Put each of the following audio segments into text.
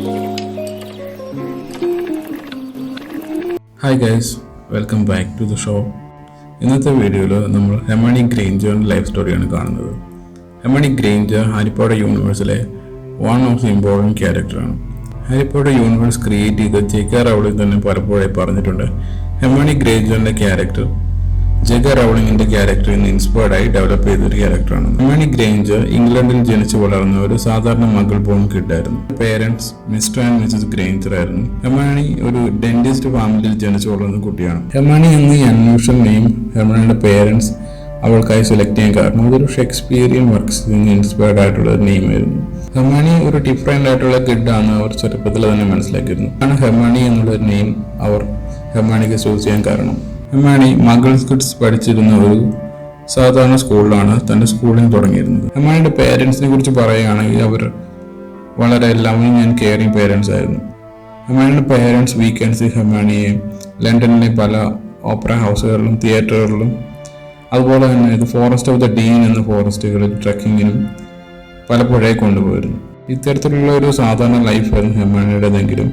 Hi guys, welcome back to the show. ഇന്നത്തെ വീഡിയോയിൽ നമ്മൾ ഹെർമണി ഗ്രേഞ്ചറിൻ്റെ ലൈഫ് സ്റ്റോറിയാണ് കാണുന്നത്. ഹെർമണി ഗ്രേഞ്ചർ ഹാരി പോട്ടർ യൂണിവേഴ്സിലെ വൺ ഓഫ് ദി ഇമ്പോർട്ടൻറ്റ് ക്യാരക്ടറാണ്. ഹാരി പോട്ടർ യൂണിവേഴ്സ് ക്രിയേറ്റ് ചെയ്ത ജെ.കെ. റൗളിംഗ് തന്നെ പലപ്പോഴായി പറഞ്ഞിട്ടുണ്ട് ഹെർമണി ഗ്രേഞ്ചറിൻ്റെ ക്യാരക്ടർ ജെ.കെ. റൗളിംഗിൻ്റെ ക്യാരക്ടറിൽ നിന്ന് ഇൻസ്പയർഡ് ആയി ഡെവലപ്പ് ചെയ്തൊരു ക്യാരക്ടറാണ്. ഹെർമണി ഗ്രേഞ്ചർ ഇംഗ്ലണ്ടിൽ ജനിച്ചു വളർന്ന ഒരു സാധാരണ മകൾ ബോൺ കിഡായിരുന്നു. Parents Mr and Mrs Granger ആയിരുന്നു. ഹെർമണി ഒരു ഡെന്റിസ്റ്റ് ഫാമിലിയിൽ ജനിച്ചു വളർന്ന കുട്ടിയാണ്. ഹെർമണി എന്ന അൺയൂഷ്വൽ നെയിം ഹെർമണിയുടെ പേരൻസ് അവൾക്കായി സെലക്ട് ചെയ്യാൻ കാരണം അതൊരു ഷേക്സ്പിയറിയൻ വർക്ക്സിൽ നിന്ന് ഇൻസ്പയർഡ് ആയിട്ടുള്ള ഒരു നെയിമായിരുന്നു. ഹെർമണി ഒരു ഡിഫറെൻ്റ് ആയിട്ടുള്ള കിഡാണ് അവർ ചെറുപ്പത്തിൽ തന്നെ മനസ്സിലാക്കിയിരുന്നു. ആണ് ഹെർമണി എന്നുള്ള നെയിം അവർ ഹെർമണിക്ക് ചൂസ് ചെയ്യാൻ കാരണം. ഹെർമണി മഗൾസ് കിഡ്സ് പഠിച്ചിരുന്ന ഒരു സാധാരണ സ്കൂളിലാണ് തൻ്റെ സ്കൂളിംഗ് തുടങ്ങിയിരുന്നത്. ഹെർമണിയുടെ പേരൻസിനെ കുറിച്ച് പറയുകയാണെങ്കിൽ അവർ വളരെ ലവിങ് ആൻഡ് കെയറിങ് പേരൻസ് ആയിരുന്നു. ഹെർമണിയുടെ പേരൻസ് വീക്കെൻഡ്സിൽ ഹെർമണിയെ ലണ്ടനിലെ പല ഓപ്പറ ഹൗസുകളിലും തിയേറ്ററുകളിലും അതുപോലെ തന്നെ ഇത് ഫോറസ്റ്റ് ഓഫ് ദ ഡീൻ എന്ന ഫോറസ്റ്റുകളിൽ ട്രക്കിങ്ങിനും പലപ്പോഴായി കൊണ്ടുപോയിരുന്നു. ഇത്തരത്തിലുള്ള ഒരു സാധാരണ ലൈഫായിരുന്നു ഹെർമണിയുടേതെങ്കിലും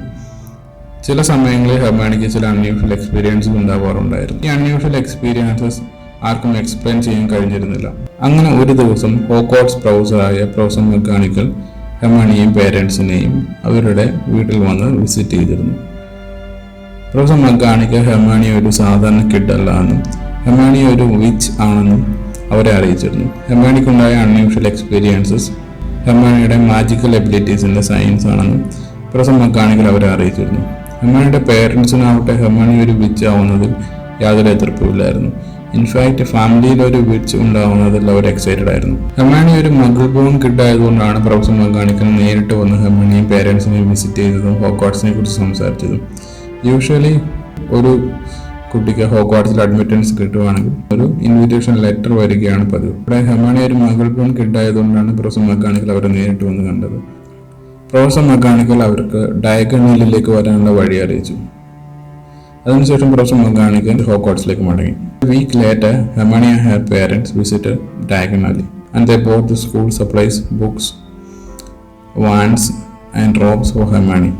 ചില സമയങ്ങളിൽ ഹെർമണിക്ക് ചില അൺയൂഷ്വൽ എക്സ്പീരിയൻസുകൾ ഉണ്ടാവാറുണ്ടായിരുന്നു. ഈ അൺയൂഷ്വൽ എക്സ്പീരിയൻസസ് ആർക്കും എക്സ്പ്ലെയിൻ ചെയ്യാൻ കഴിഞ്ഞിരുന്നില്ല. അങ്ങനെ ഒരു ദിവസം ഹോഗ്വാർട്സ് പ്രൊഫസറായ പ്രൊഫസർ മക്കാനിക്കൽ ഹെർമണിയെയും പേരൻസിനെയും അവരുടെ വീട്ടിൽ വന്ന് വിസിറ്റ് ചെയ്തിരുന്നു. പ്രൊഫസർ മക്കാനിക്കൽ ഹെർമണി ഒരു സാധാരണ കിഡ് അല്ല എന്നും ഹെർമണി ഒരു വിച്ച് ആണെന്നും അവരെ അറിയിച്ചിരുന്നു. ഹെർമണിക്കുണ്ടായ അൺയൂഷ്വൽ എക്സ്പീരിയൻസസ് ഹെർമണിയുടെ മാജിക്കൽ എബിലിറ്റീസിൻ്റെ സയൻസ് ആണെന്നും പ്രൊഫസർ മക്കാനിക്കൽ അവരെ അറിയിച്ചിരുന്നു. ഹെർമണിയുടെ പേരൻസിനാവട്ടെ ഹെർമണി ഒരു വിച്ച് ആവുന്നതിൽ യാതൊരു എതിർപ്പുമില്ലായിരുന്നു. ഇൻഫാക്റ്റ് ഫാമിലിയിൽ ഒരു വിച്ച് ഉണ്ടാവുന്നതിൽ അവർ എക്സൈറ്റഡ് ആയിരുന്നു. ഹെർമണി ഒരു മഗിൾ ബോൺ കിഡ് ആയതുകൊണ്ടാണ് പ്രൊഫസർ മക്കാനിക്കൽ നേരിട്ട് വന്ന് ഹെർമണിയും പേരൻസിനെയും വിസിറ്റ് ചെയ്തതും ഹോഗ്വാർട്സിനെ കുറിച്ച് സംസാരിച്ചതും. യൂഷ്വലി ഒരു കുട്ടിക്ക് ഹോഗ്വാർട്സിൽ അഡ്മിറ്റൻസ് കിട്ടുവാണെങ്കിൽ ഒരു ഇൻവിറ്റേഷൻ ലെറ്റർ വരികയാണ് പതിവ്. ഇവിടെ ഹെർമണി ഒരു മഗിൾ ബോൺ കിഡ് ആയതുകൊണ്ടാണ് പ്രൊഫസർ മക്കാനിക്കൽ അവരെ നേരിട്ട് വന്ന് കണ്ടത്. പ്രൊഫസർ മക്കാനിക്കൽ അവർക്ക് ഡയഗൺ ഹില്ലിലേക്ക് വരാനുള്ള വഴി അറിയിച്ചു. അതിനുശേഷം പ്രൊഫസർ മക്കാനിക്കൽ ഹോഗ്വാർട്സിലേക്ക് മടങ്ങി. Week later Hermione and her parents visited Diagon Alley and they bought the school supplies books wands and robes for Hermione.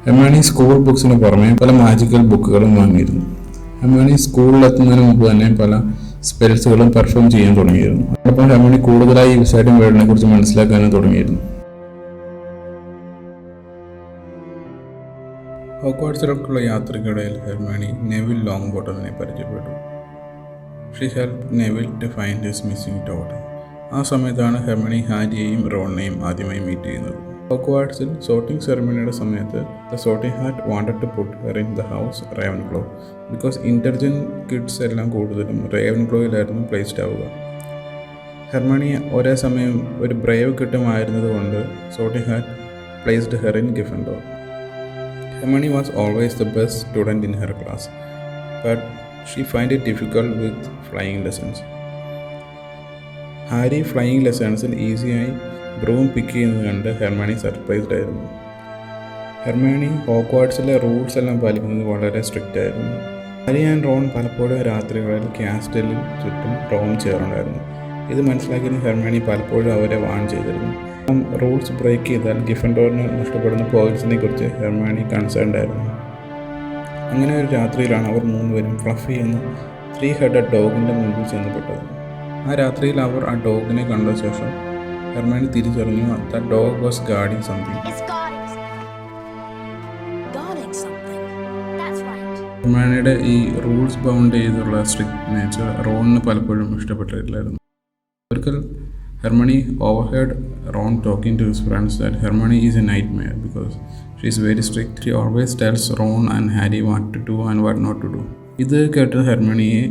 Hermione school ബുക്സിന് പുറമെ പല മാജിക്കൽ ബുക്കുകളും വാങ്ങിയിരുന്നു. ഹെർമണി സ്കൂളിലെത്തുന്നതിന് മുമ്പ് തന്നെ പല സ്പെൽസുകളും പെർഫോം ചെയ്യാൻ തുടങ്ങിയിരുന്നു. അപ്പോൾ ഹെർമണി കൂടുതലായി യൂസൈഡിംഗ് വേർഡിനെ കുറിച്ച് മനസ്സിലാക്കാനും തുടങ്ങിയിരുന്നു. ഹോഗ്വാർട്സിലേക്കുള്ള യാത്രക്കിടയിൽ ഹെർമണി നെവിൽ ലോങ് ബോട്ടമിനെ പരിചയപ്പെട്ടു. She help Neville to find his missing daughter. ആ സമയത്താണ് ഹെർമണി ഹാരിയെയും റോണിനെയും ആദ്യമായി മീറ്റ് ചെയ്യുന്നത്. ഹോഗ്വാർട്സിൽ സോർട്ടിംഗ് സെറമണിയുടെ സമയത്ത് the sorting hat wanted to put her in the house Ravenclaw because intelligent kids എല്ലാം കൂടുതലും റേവൻക്ലോയിലായിരുന്നു പ്ലേസ്ഡ് ആവുക. ഹെർമണി ഒരേ സമയം ഒരു ബ്രേവ് കിട്ടുമായിരുന്നത് കൊണ്ട് sorting hat placed her in Gryffindor. Hermione was always the best student in her class, but she found it difficult with flying lessons. Harry flying ലെസൺസിൽ ഈസിയായി ബ്രൂം പിക്ക് ചെയ്യുന്നത് കണ്ട് ഹെർമണി സർപ്രൈസ്ഡ് ആയിരുന്നു. ഹെർമണി ഹോഗ്വാർട്സിലെ rules എല്ലാം പാലിക്കുന്നത് വളരെ strict ആയിരുന്നു. ഹാരി ആൻഡ് റോൺ പലപ്പോഴും രാത്രികളിൽ കാസ്റ്റലിൽ ചുറ്റും റോം ചെയ്യാറുണ്ടായിരുന്നു. ഇത് മനസ്സിലാക്കിയ ഹെർമണി പലപ്പോഴും അവരെ വാൺ ചെയ്തിരുന്നു. റൂൾസ് ബ്രേക്ക് ചെയ്താൽ ഗ്രിഫൻഡോറിന് നഷ്ടപ്പെടുന്ന പോയിന്റ്സിനെ കുറിച്ച് ഹെർമണി കൺസേൺഡ് ആയിരുന്നു. അങ്ങനെ ഒരു രാത്രിയിലാണ് അവർ മൂന്നുപേരും ഫ്ലഫി എന്ന 3 ഹെഡഡ് ഡോഗിൻ്റെ മുമ്പിൽ ചെന്നപ്പെട്ടത്. ആ രാത്രിയിൽ അവർ ആ ഡോഗിനെ കണ്ട ശേഷം ഹെർമണി തിരിച്ചറിഞ്ഞു the dog was guarding something. ഹെർമണിയുടെ ഈ റൂൾസ് ബൗണ്ട് ചെയ്തുള്ള സ്ട്രിക്റ്റ് നേച്ചർ റോണിന് പലപ്പോഴും ഇഷ്ടപ്പെട്ടിട്ടില്ലായിരുന്നു. ഒരിക്കൽ Hermione overheard Ron talking to his friends that Hermione is a nightmare because she is very strict. She always tells Ron and Harry what to do and what not to do. ഇത് കേട്ട് ഹെർമണിയെ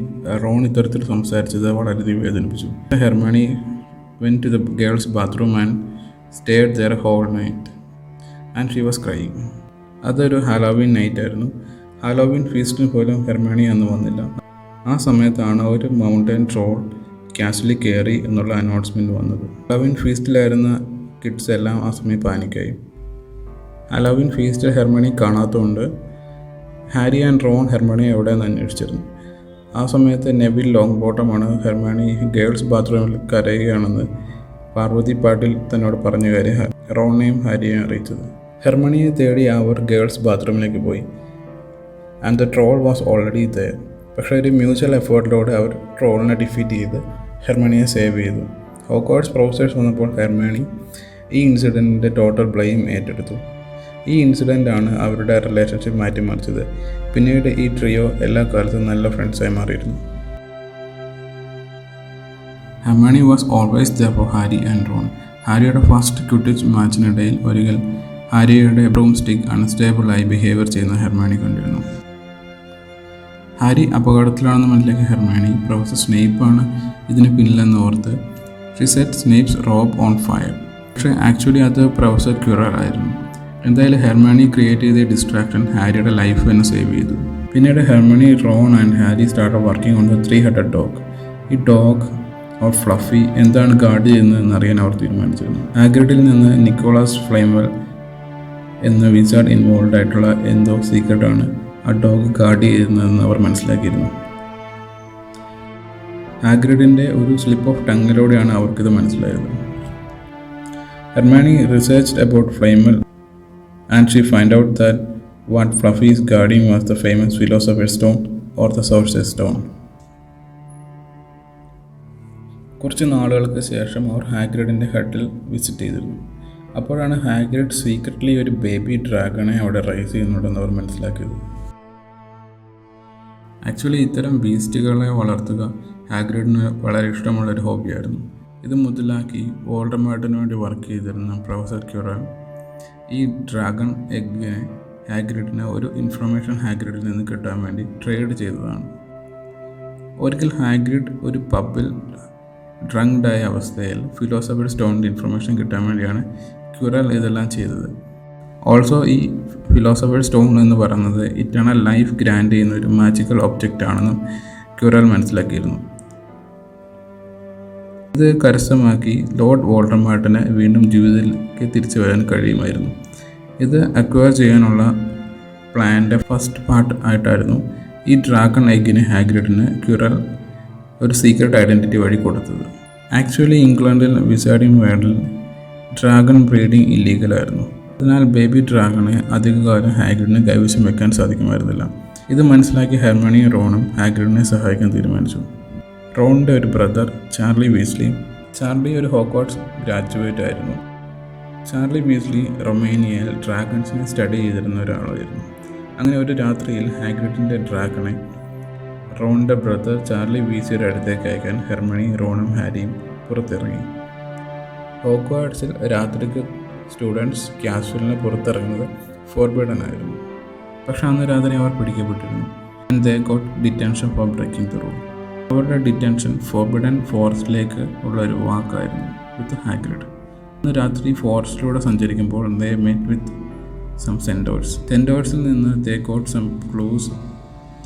Ron ഇത്തരത്തിൽ സംസാരിച്ചത് വളരെയധികം വേദനിപ്പിച്ചു. Hermione went to the girls' bathroom and stayed there whole night and she was crying. അതൊരു Halloween night ആയിരുന്നു. Halloween ഫീസ്റ്റിന് പോലും harmony അന്ന് വന്നില്ല. ആ സമയത്താണ് ഒരു മൗണ്ടൻ ട്രോൾ കാസ്റ്റലിൽ കയറി എന്നുള്ള അനൗൺസ്മെൻറ്റ് വന്നത്. ഹലോവീൻ ഫീസ്റ്റിലായിരുന്ന കിഡ്സ് എല്ലാം ആ സമയം പാനിക്കായി. ഹലോവീൻ ഫീസ്റ്റിൽ ഹെർമണി കാണാത്തതുകൊണ്ട് ഹാരി ആൻഡ് റോൺ ഹെർമണി എവിടെയെന്ന് അന്വേഷിച്ചിരുന്നു. ആ സമയത്ത് നെവിൽ ലോങ് ബോട്ടമാണ് ഹെർമണി ഗേൾസ് ബാത്റൂമിൽ കരയുകയാണെന്ന് പാർവതി പാട്ടിൽ തന്നോട് പറഞ്ഞ കാര്യം റോണിനെയും ഹാരിയെയും അറിയിച്ചത്. ഹെർമണിയെ തേടി അവർ ഗേൾസ് ബാത്റൂമിലേക്ക് പോയി. And the troll was already there. പക്ഷേ ഒരു മ്യൂച്വൽ എഫേർട്ടിലൂടെ അവർ ട്രോളിനെ ഡിഫീറ്റ് ചെയ്ത് ഹെർമണിയെ സേവ് ചെയ്തു. ഹോഗ്വാർട്സ് പ്രൊഫസേഴ്സ് വന്നപ്പോൾ ഹെർമണി ഈ ഇൻസിഡൻറ്റിൻ്റെ ടോട്ടൽ ബ്ലെയിം ഏറ്റെടുത്തു. ഈ ഇൻസിഡൻ്റാണ് അവരുടെ റിലേഷൻഷിപ്പ് മാറ്റിമറിച്ചത്. പിന്നീട് ഈ ട്രിയോ എല്ലാ കാലത്തും നല്ല ഫ്രണ്ട്സായി മാറിയിരുന്നു. Hermione was always there for Harry and Ron. ഹാരിയുടെ ഫസ്റ്റ് ക്വിഡിച്ച് മാച്ചിനിടയിൽ ഒരിക്കൽ ഹാരിയുടെ ബ്രൂം സ്റ്റിക്ക് അൺസ്റ്റേബിളായി ബിഹേവിയർ ചെയ്യുന്ന ഹെർമണി കണ്ടിരുന്നു. ഹാരി അപകടത്തിലാണെന്ന് മനസ്സിലാക്കിയ ഹെർമണി പ്രൊഫസർ സ്നേപ്പാണ് ഇതിന് പിന്നിലെന്ന് ഓർത്ത് she set Snape's robe on fire. പക്ഷേ ആക്ച്വലി അത് പ്രൊഫസർ ക്യുറൽ ആയിരുന്നു. എന്തായാലും ഹെർമണി ക്രിയേറ്റ് ചെയ്ത ഡിസ്ട്രാക്ഷൻ ഹാരിയുടെ ലൈഫ് തന്നെ സേവ് ചെയ്തു. പിന്നീട് Hermione, Ron and Harry start working on the 3-headed dog. ഈ ഡോഗ് ഓർ ഫ്ലഫി എന്താണ് ഗാർഡ് ചെയ്യുന്നതെന്ന് അറിയാൻ അവർ തീരുമാനിച്ചിരുന്നു. ഹാഗ്രിഡിൽ നിന്ന് നിക്കോളാസ് ഫ്ലൈംവെൽ എന്ന വിസാർഡ് ഇൻവോൾവ് ആയിട്ടുള്ള എന്തോ സീക്രട്ടാണ് ആ ഡോഗ് ഗാർഡ് ചെയ്യുന്നതെന്ന് അവർ മനസ്സിലാക്കിയിരുന്നു. ഹാഗ്രിഡിൻ്റെ ഒരു സ്ലിപ്പ് ഓഫ് ടങ്ങിലൂടെയാണ് അവർക്കിത് മനസ്സിലായത്. Hermione researched about Flamel and she find out that what Fluffy is guarding was the famous Philosopher's Stone or the Sorcerer's Stone. കുറച്ച് നാളുകൾക്ക് ശേഷം അവർ ഹാഗ്രിഡിൻ്റെ ഹട്ടിൽ വിസിറ്റ് ചെയ്തിരുന്നു. അപ്പോഴാണ് ഹാഗ്രിഡ് സീക്രറ്റ്ലി ഒരു ബേബി ഡ്രാഗണെ അവിടെ റൈസ് ചെയ്യുന്നുണ്ടെന്ന് അവർ മനസ്സിലാക്കിയത്. ആക്ച്വലി ഇത്തരം ബീസ്റ്റുകളെ വളർത്തുക ഹാഗ്രിഡിന് വളരെ ഇഷ്ടമുള്ളൊരു ഹോബിയായിരുന്നു. ഇത് മുതലാക്കി വോൾഡമോർട്ടിന് വേണ്ടി വർക്ക് ചെയ്തിരുന്ന പ്രൊഫസർ ക്യുറൽ ഈ ഡ്രാഗൺ എഗ്ഗിനെ ഹാഗ്രിഡിന് ഒരു ഇൻഫർമേഷൻ ഹാഗ്രിഡിൽ നിന്ന് കിട്ടാൻ വേണ്ടി ട്രേഡ് ചെയ്തതാണ്. ഒരിക്കൽ ഹാഗ്രിഡ് ഒരു പബ്ബിൽ ഡ്രങ്ക്ഡായ അവസ്ഥയിൽ ഫിലോസഫർ സ്റ്റോണിൻ്റെ ഇൻഫർമേഷൻ കിട്ടാൻ വേണ്ടിയാണ് ക്യുറൽ ഇതെല്ലാം ചെയ്തത്. ഓൾസോ ഈ ഫിലോസഫർ സ്റ്റോൺ എന്ന് പറയുന്നത് ഇറ്റേണൽ ലൈഫ് ഗ്രാൻഡ് ചെയ്യുന്ന ഒരു മാജിക്കൽ ഒബ്ജക്റ്റ് ആണെന്നും ക്യുറൽ മനസ്സിലാക്കിയിരുന്നു. ഇത് കരസ്ഥമാക്കി ലോർഡ് വോൾഡമോർട്ടിന് വീണ്ടും ജീവിതത്തിലേക്ക് തിരിച്ചു വരാൻ കഴിയുമായിരുന്നു. ഇത് അക്വയർ ചെയ്യാനുള്ള പ്ലാൻ്റെ ഫസ്റ്റ് പാർട്ട് ആയിട്ടായിരുന്നു ഈ ഡ്രാഗൺ എഗ്ഗിന് ഹാഗ്രിഡിന് ക്യുറൽ ഒരു സീക്രട്ട് ഐഡൻറ്റിറ്റി വഴി കൊടുത്തത്. ആക്ച്വലി ഇംഗ്ലണ്ടിൽ വിസാർഡിംഗ് വേൾഡിൽ ഡ്രാഗൺ ബ്രീഡിംഗ് ഇല്ലീഗലായിരുന്നു. അതിനാൽ ബേബി ഡ്രാഗണെ അധികകാലം ഹാഗ്രിഡിന് കൈവശം വെക്കാൻ സാധിക്കുമായിരുന്നില്ല. ഇത് മനസ്സിലാക്കി ഹെർമണിയും റോണും ഹാഗ്രിഡിനെ സഹായിക്കാൻ തീരുമാനിച്ചു. റോണിൻ്റെ ഒരു ബ്രദർ ചാർലി വീസ്ലി. ചാർലി ഒരു ഹോഗ്വാർട്സ് ഗ്രാജുവേറ്റ് ആയിരുന്നു. ചാർലി വീസ്ലി റൊമേനിയയിൽ ഡ്രാഗൺസിനെ സ്റ്റഡി ചെയ്തിരുന്ന ഒരാളായിരുന്നു. അങ്ങനെ ഒരു രാത്രിയിൽ ഹാഗ്രിഡിൻ്റെ ഡ്രാഗണെ റോണിൻ്റെ ബ്രദർ ചാർലി വീസ്ലിയുടെ അടുത്തേക്ക് അയക്കാൻ ഹെർമണി, റോണും ഹാരിയും പുറത്തിറങ്ങി. ഹോഗ്വാർട്സിൽ രാത്രിക്ക് സ്റ്റുഡൻസ് ക്യാസ്വലിന് പുറത്തിറങ്ങുന്നത് ഫോർബിഡൻ ആയിരുന്നു. പക്ഷെ അന്ന് രാത്രി അവർ പിടിക്കപ്പെട്ടിരുന്നു. And they got detention for breaking the rule. അവരുടെ ഡിറ്റൻഷൻ ഫോർബിഡൻ ഫോറസ്റ്റിലേക്ക് ഉള്ള ഒരു വാക്കായിരുന്നു വിത്ത് ഹാഗ്രിഡ്. അന്ന് രാത്രി ഫോറസ്റ്റിലൂടെ സഞ്ചരിക്കുമ്പോൾ ദേ മെറ്റ് വിത്ത് സം സെൻറ്റോഴ്സ്. സെൻറ്റോഴ്സിൽ നിന്ന് they got some clues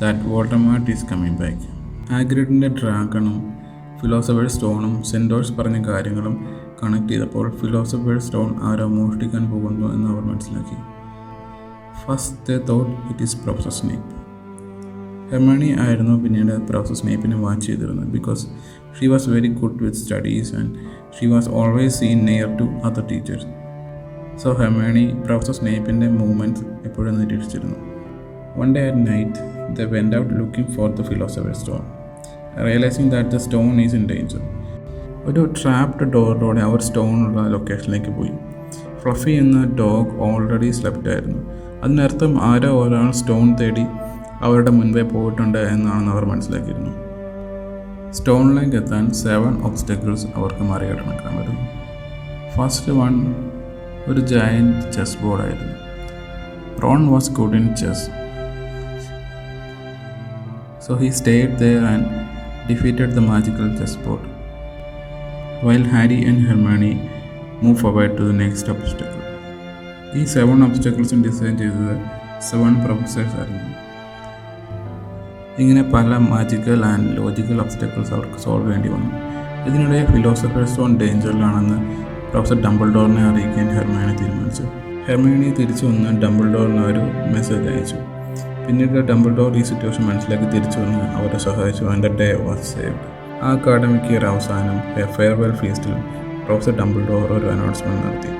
that Voldemort is coming back. ഹാഗ്രിഡിൻ്റെ ഡ്രാഗണും ഫിലോസഫർ സ്റ്റോണും സെൻറ്റോഴ്സ് പറഞ്ഞ കാര്യങ്ങളും കണക്ട് ചെയ്തപ്പോൾ ഫിലോസഫർ സ്റ്റോൺ ആരോ മോഷ്ടിക്കാൻ പോകുന്നു എന്ന് അവർ മനസ്സിലാക്കി. First they thought it is professor Snape. Hermione ആയിരുന്നു പിന്നീട് പ്രൊഫസർ സ്നേപ്പിനെ വാച്ച് ചെയ്തിരുന്നത്. Because she was very good with studies and she was always seen near to other teachers. So Hermione professor സ്നേപ്പിൻ്റെ മൂവ്മെൻറ്റ്സ് എപ്പോഴും നിരീക്ഷിച്ചിരുന്നു. One day at night they went out looking for the philosopher stone, realising that the stone is in danger. ഒരു trapped ഡോറിലൂടെ അവർ സ്റ്റോണുള്ള ലൊക്കേഷനിലേക്ക് പോയി. Fluffy എന്ന ഡോഗ് ഓൾറെഡി സ്ലെപ്റ്റ് ആയിരുന്നു. അതിനർത്ഥം ആരോ ഒരാൾ സ്റ്റോൺ തേടി അവരുടെ മുൻപേ പോയിട്ടുണ്ട് എന്നാണെന്ന് അവർ മനസ്സിലാക്കിയിരുന്നു. സ്റ്റോണിലേക്ക് എത്താൻ 7 ഒബ്സ്റ്റക്കിൾസ് അവർക്ക് മറികടക്കാമായിരുന്നു. ഫസ്റ്റ് വൺ ഒരു ജയൻറ്റ് ചെസ് ബോർഡായിരുന്നു. Ron was good in chess, so he stayed there and defeated the magical chessboard, while Harry and Hermione move forward to the next obstacle. ഈ 7 ഒബ്സ്റ്റക്കിൾസും ഡിസൈൻ ചെയ്തത് 7 പ്രൊഫസേഴ്സ് ആയിരുന്നു. ഇങ്ങനെ പല magical and logical obstacles അവർക്ക് solve ചെയ്യേണ്ടി വന്നു. ഇതിനിടെ philosopher stone ഡേഞ്ചറിലാണെന്ന് professor ഡംബിൾഡോറിനെ അറിയിക്കാൻ ഹെർമയോണി തീരുമാനിച്ചു. ഹെർമയോണി തിരിച്ചു വന്ന് ഡംബിൾഡോറിന് ഒരു മെസ്സേജ് അയച്ചു. പിന്നീട് ഡംബിൾഡോർ ഈ സിറ്റുവേഷൻ മനസ്സിലാക്കി തിരിച്ചു വന്ന് അവരെ സഹായിച്ചു. And the day was saved. ആ അക്കാഡമിക് ഇയർ അവസാനം ഫെയർവെൽ ഫീസ്റ്റിൽ പ്രൊഫസർ ഡംബിൾഡോർ ഒരു അനൗൺസ്മെൻറ്റ് നടത്തി.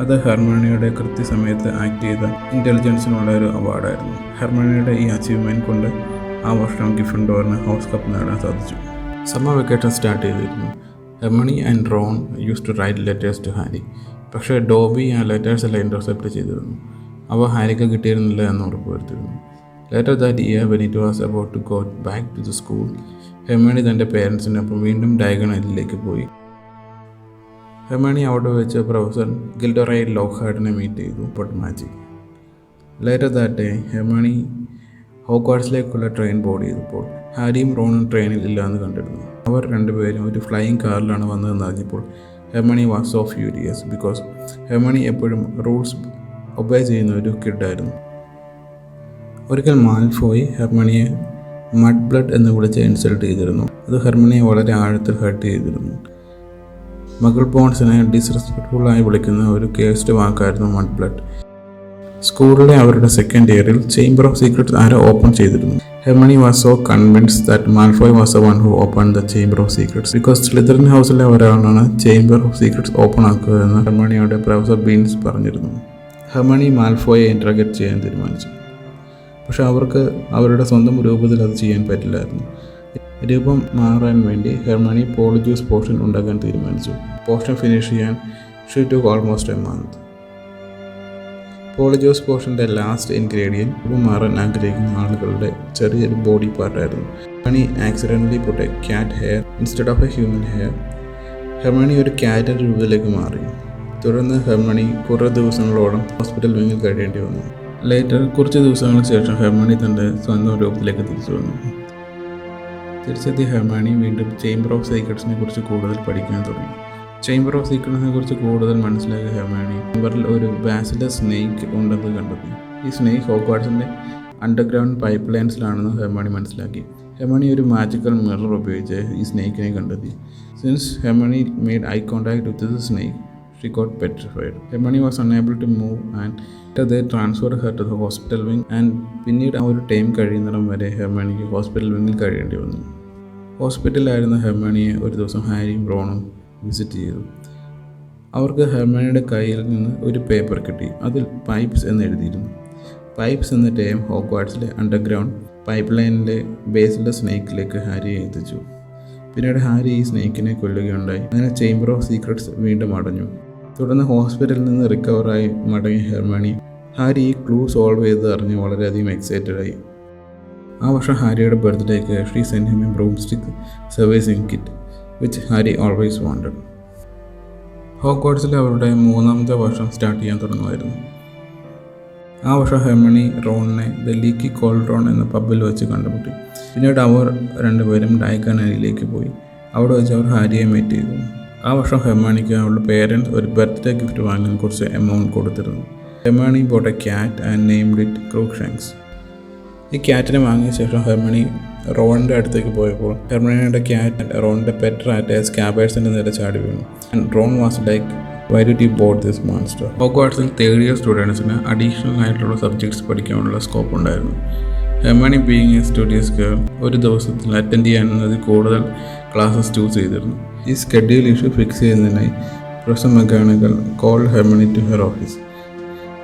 അത് ഹെർമണിയുടെ കൃത്യസമയത്ത് ആക്ട് ചെയ്ത ഇൻ്റലിജൻസിനുള്ള ഒരു അവാർഡായിരുന്നു. ഹെർമണിയുടെ ഈ അച്ചീവ്മെൻറ്റ് കൊണ്ട് ആ വർഷം ഗ്രിഫിൻഡോറിന് ഹൗസ് കപ്പ് നേടാൻ സാധിച്ചു. സമ്മർ വെക്കേഷൻ സ്റ്റാർട്ട് ചെയ്തിരുന്നു. Hermione and Ron use to write letters to Harry. പക്ഷേ ഡോബി ആ ലെറ്റേഴ്സ് എല്ലാം ഇൻ്റർസെപ്റ്റ് ചെയ്തിരുന്നു. അവ ഹാരിക്ക് കിട്ടിയിരുന്നില്ല എന്ന് ഉറപ്പുവരുത്തിയിരുന്നു. Later that year when it was about to go back to the school, Hermione തൻ്റെ പേരൻസിനൊപ്പം വീണ്ടും ഡയഗൺ ഐലൻഡിലേക്ക് പോയി. ഹെർമണി അവിടെ വെച്ച് പ്രൊഫസർ ഗിൽഡറൈ ലോക്ക്ഹാർട്ടിനെ മീറ്റ് ചെയ്തു. But magic. Later that day Hermione ഹോഗ്വാർട്സിലേക്കുള്ള ട്രെയിൻ ബോർഡ് ചെയ്തപ്പോൾ ഹാരിയും റോണും ട്രെയിനിൽ ഇല്ലാന്ന് കണ്ടിരുന്നു. അവർ രണ്ടുപേരും ഒരു ഫ്ലൈയിങ് കാറിലാണ് വന്നതെന്ന് അറിഞ്ഞപ്പോൾ harmony was so furious because harmony എപ്പോഴും റൂൾസ് ഒബേ ചെയ്യുന്ന ഒരു കിഡായിരുന്നു. ഒരിക്കൽ മാൽഫോയ് ഹെർമണിയെ മഡ് ബ്ലഡ് എന്ന് വിളിച്ച് ഇൻസൾട്ട് ചെയ്തിരുന്നു. അത് ഹെർമണിയെ വളരെ ആഴത്തിൽ ഹർട്ട് ചെയ്തിരുന്നു. മകൾ ബോൺസിനെ ഡിസ്റെസ്പെക്ട്ഫുള്ളായി വിളിക്കുന്ന ഒരു കേസ്ഡ് വാക്കായിരുന്നു മഡ് ബ്ലഡ്. സ്കൂളിലെ അവരുടെ സെക്കൻഡ് ഇയറിൽ ചേംബർ ഓഫ് സീക്രട്സ് ആരോ ഓപ്പൺ ചെയ്തിരുന്നു. Hermione was so convinced that Malfoy was the one who open the chamber of secrets because Slytherin ഹൗസിലെ ഒരാളാണ് ചേംബർ ഓഫ് സീക്രട്സ് ഓപ്പൺ ആക്കുക എന്ന് ഹെർമണിയോട് പ്രൊഫസർ ബീൻസ് പറഞ്ഞിരുന്നു. ഹെർമണി മാൽഫോയെ ഇൻട്രോഗേറ്റ് ചെയ്യാൻ തീരുമാനിച്ചു. പക്ഷെ അവർക്ക് അവരുടെ സ്വന്തം രൂപത്തിൽ അത് ചെയ്യാൻ പറ്റില്ലായിരുന്നു. രൂപം മാറാൻ വേണ്ടി ഹെർമണി പോളിജ്യൂസ് പോഷൻ ഉണ്ടാക്കാൻ തീരുമാനിച്ചു. പോഷൻ ഫിനിഷ് ചെയ്യാൻ she took almost a month. Polyjuice പോഷൻ്റെ ലാസ്റ്റ് ഇൻഗ്രീഡിയൻറ്റ് രൂപം മാറാൻ ആഗ്രഹിക്കുന്ന ആളുകളുടെ ചെറിയൊരു ബോഡി പാർട്ടായിരുന്നു. Hermione accidentally put a cat hair instead of a human hair. Hermione ഒരു ക്യാറ്റിൻ്റെ രൂപത്തിലേക്ക് മാറി. തുടർന്ന് ഹെർമണി കുറേ ദിവസങ്ങളോളം ഹോസ്പിറ്റൽ വിങ്ങിൽ കഴിയേണ്ടി വന്നു. ലേറ്റർ കുറച്ച് ദിവസങ്ങൾക്ക് ശേഷം ഹെർമണി തൻ്റെ സ്വന്തം രൂപത്തിലേക്ക് തിരിച്ചു വന്നു. തിരിച്ചെത്തിയ ഹെർമണി വീണ്ടും ചേംബർ ഓഫ് സീക്രട്സിനെ കുറിച്ച് കൂടുതൽ പഠിക്കാൻ തുടങ്ങി. ചേംബർ ഓഫ് സീക്രട്സിനെ കുറിച്ച് കൂടുതൽ മനസ്സിലാക്കിയ ഹെർമണി ചേംബറിൽ ഒരു ബാസിലസ് സ്നേക്ക് ഉണ്ടെന്ന് കണ്ടെത്തി. ഈ സ്നേക്ക് ഹോഗ്വാർട്സിൻ്റെ അണ്ടർഗ്രൗണ്ട് പൈപ്പ് ലൈൻസിലാണെന്ന് ഹെർമണി മനസ്സിലാക്കി. ഹെർമണി ഒരു മാജിക്കൽ മിറർ ഉപയോഗിച്ച് ഈ സ്നേക്കിനെ കണ്ടെത്തി. Since harmony made eye contact with the snake, she got petrified. Hermione was unable to move and they transferred her to the hospital wing and പിന്നീട് ആ ഒരു time കഴിയുന്നിടം വരെ ഹെർമണിക്ക് hospital വിങ്ങിൽ കഴിയേണ്ടി വന്നു. ഹോസ്പിറ്റലിലായിരുന്ന ഹെർമണിയെ ഒരു ദിവസം ഹാരിയും റോണും വിസിറ്റ് ചെയ്തു. അവർക്ക് ഹെർമണിയുടെ കയ്യിൽ നിന്ന് ഒരു പേപ്പർ കിട്ടി. അതിൽ പൈപ്സ് എന്ന് എഴുതിയിരുന്നു. പൈപ്സ് എന്ന ടൈം ഹോഗ്വാർട്സിലെ അണ്ടർഗ്രൗണ്ട് പൈപ്പ് ലൈനിലെ ബേസിലെ സ്നേക്കിലേക്ക് ഹാരിയെ എത്തിച്ചു. പിന്നീട് ഹാരി ഈ സ്നേക്കിനെ കൊല്ലുകയുണ്ടായി. അങ്ങനെ ചേംബർ ഓഫ് സീക്രട്സ് വീണ്ടും അടഞ്ഞു. തുടർന്ന് ഹോസ്പിറ്റലിൽ നിന്ന് റിക്കവറായി മടങ്ങിയ ഹെർമണി ഹാരി ഈ ക്ലൂ സോൾവ് ചെയ്ത് അറിഞ്ഞ് വളരെയധികം എക്സൈറ്റഡ് ആയി. ആ വർഷം ഹാരിയുടെ ബർത്ത്ഡേക്ക് she send him a broomstick servicing kit which Harry always wanted. ഹോഗ്വാർട്സിൽ അവരുടെ 3ാമത്തെ വർഷം സ്റ്റാർട്ട് ചെയ്യാൻ തുടങ്ങുമായിരുന്നു. ആ വർഷം ഹെർമണി റോണിനെ ദ ലീക്കി കോൾഡ്രോൺ എന്ന പബ്ബിൽ വെച്ച് കണ്ടുമുട്ടി. പിന്നീട് അവർ രണ്ടുപേരും ഡയഗൺ ഐലൻഡിലേക്ക് പോയി. അവിടെ വെച്ച് അവർ ഹാരിയെ മീറ്റ് ചെയ്തു. ആ വർഷം ഹെർമണിക്ക് അവളുടെ പേരൻസ് ഒരു ബർത്ത്ഡേ ഗിഫ്റ്റ് വാങ്ങാൻ കുറച്ച് എമൗണ്ട് കൊടുത്തിരുന്നു. Hermione bought a cat and named it Crookshanks. ഈ ക്യാറ്റിനെ വാങ്ങിയ ശേഷം ഹെർമണി റോണിൻ്റെ അടുത്തേക്ക് പോയപ്പോൾ ഹെർമണിയുടെ ക്യാറ്റ് റോണിൻ്റെ പെറ്റ് റാറ്റ് സ്കാബേഴ്സിൻ്റെ നേരെ ചാടി വീണു. And Ron was like, why did you bought this monster? ഹോഗ്വാർട്സിൽ 3rd ഇയർ സ്റ്റുഡൻസിന് അഡീഷണൽ ആയിട്ടുള്ള സബ്ജക്ട്സ് പഠിക്കാനുള്ള സ്കോപ്പ് ഉണ്ടായിരുന്നു. Hermione being a studious girl ഒരു ദിവസത്തിൽ അറ്റൻഡ് ചെയ്യാനുള്ളത് കൂടുതൽ ക്ലാസ്സസ് ചൂസ് ചെയ്തിരുന്നു. ഈ സ്കെഡ്യൂൾ ഇഷ്യൂ ഫിക്സ് ചെയ്യുന്നതിനായി professor McGonagall called harmony to her office.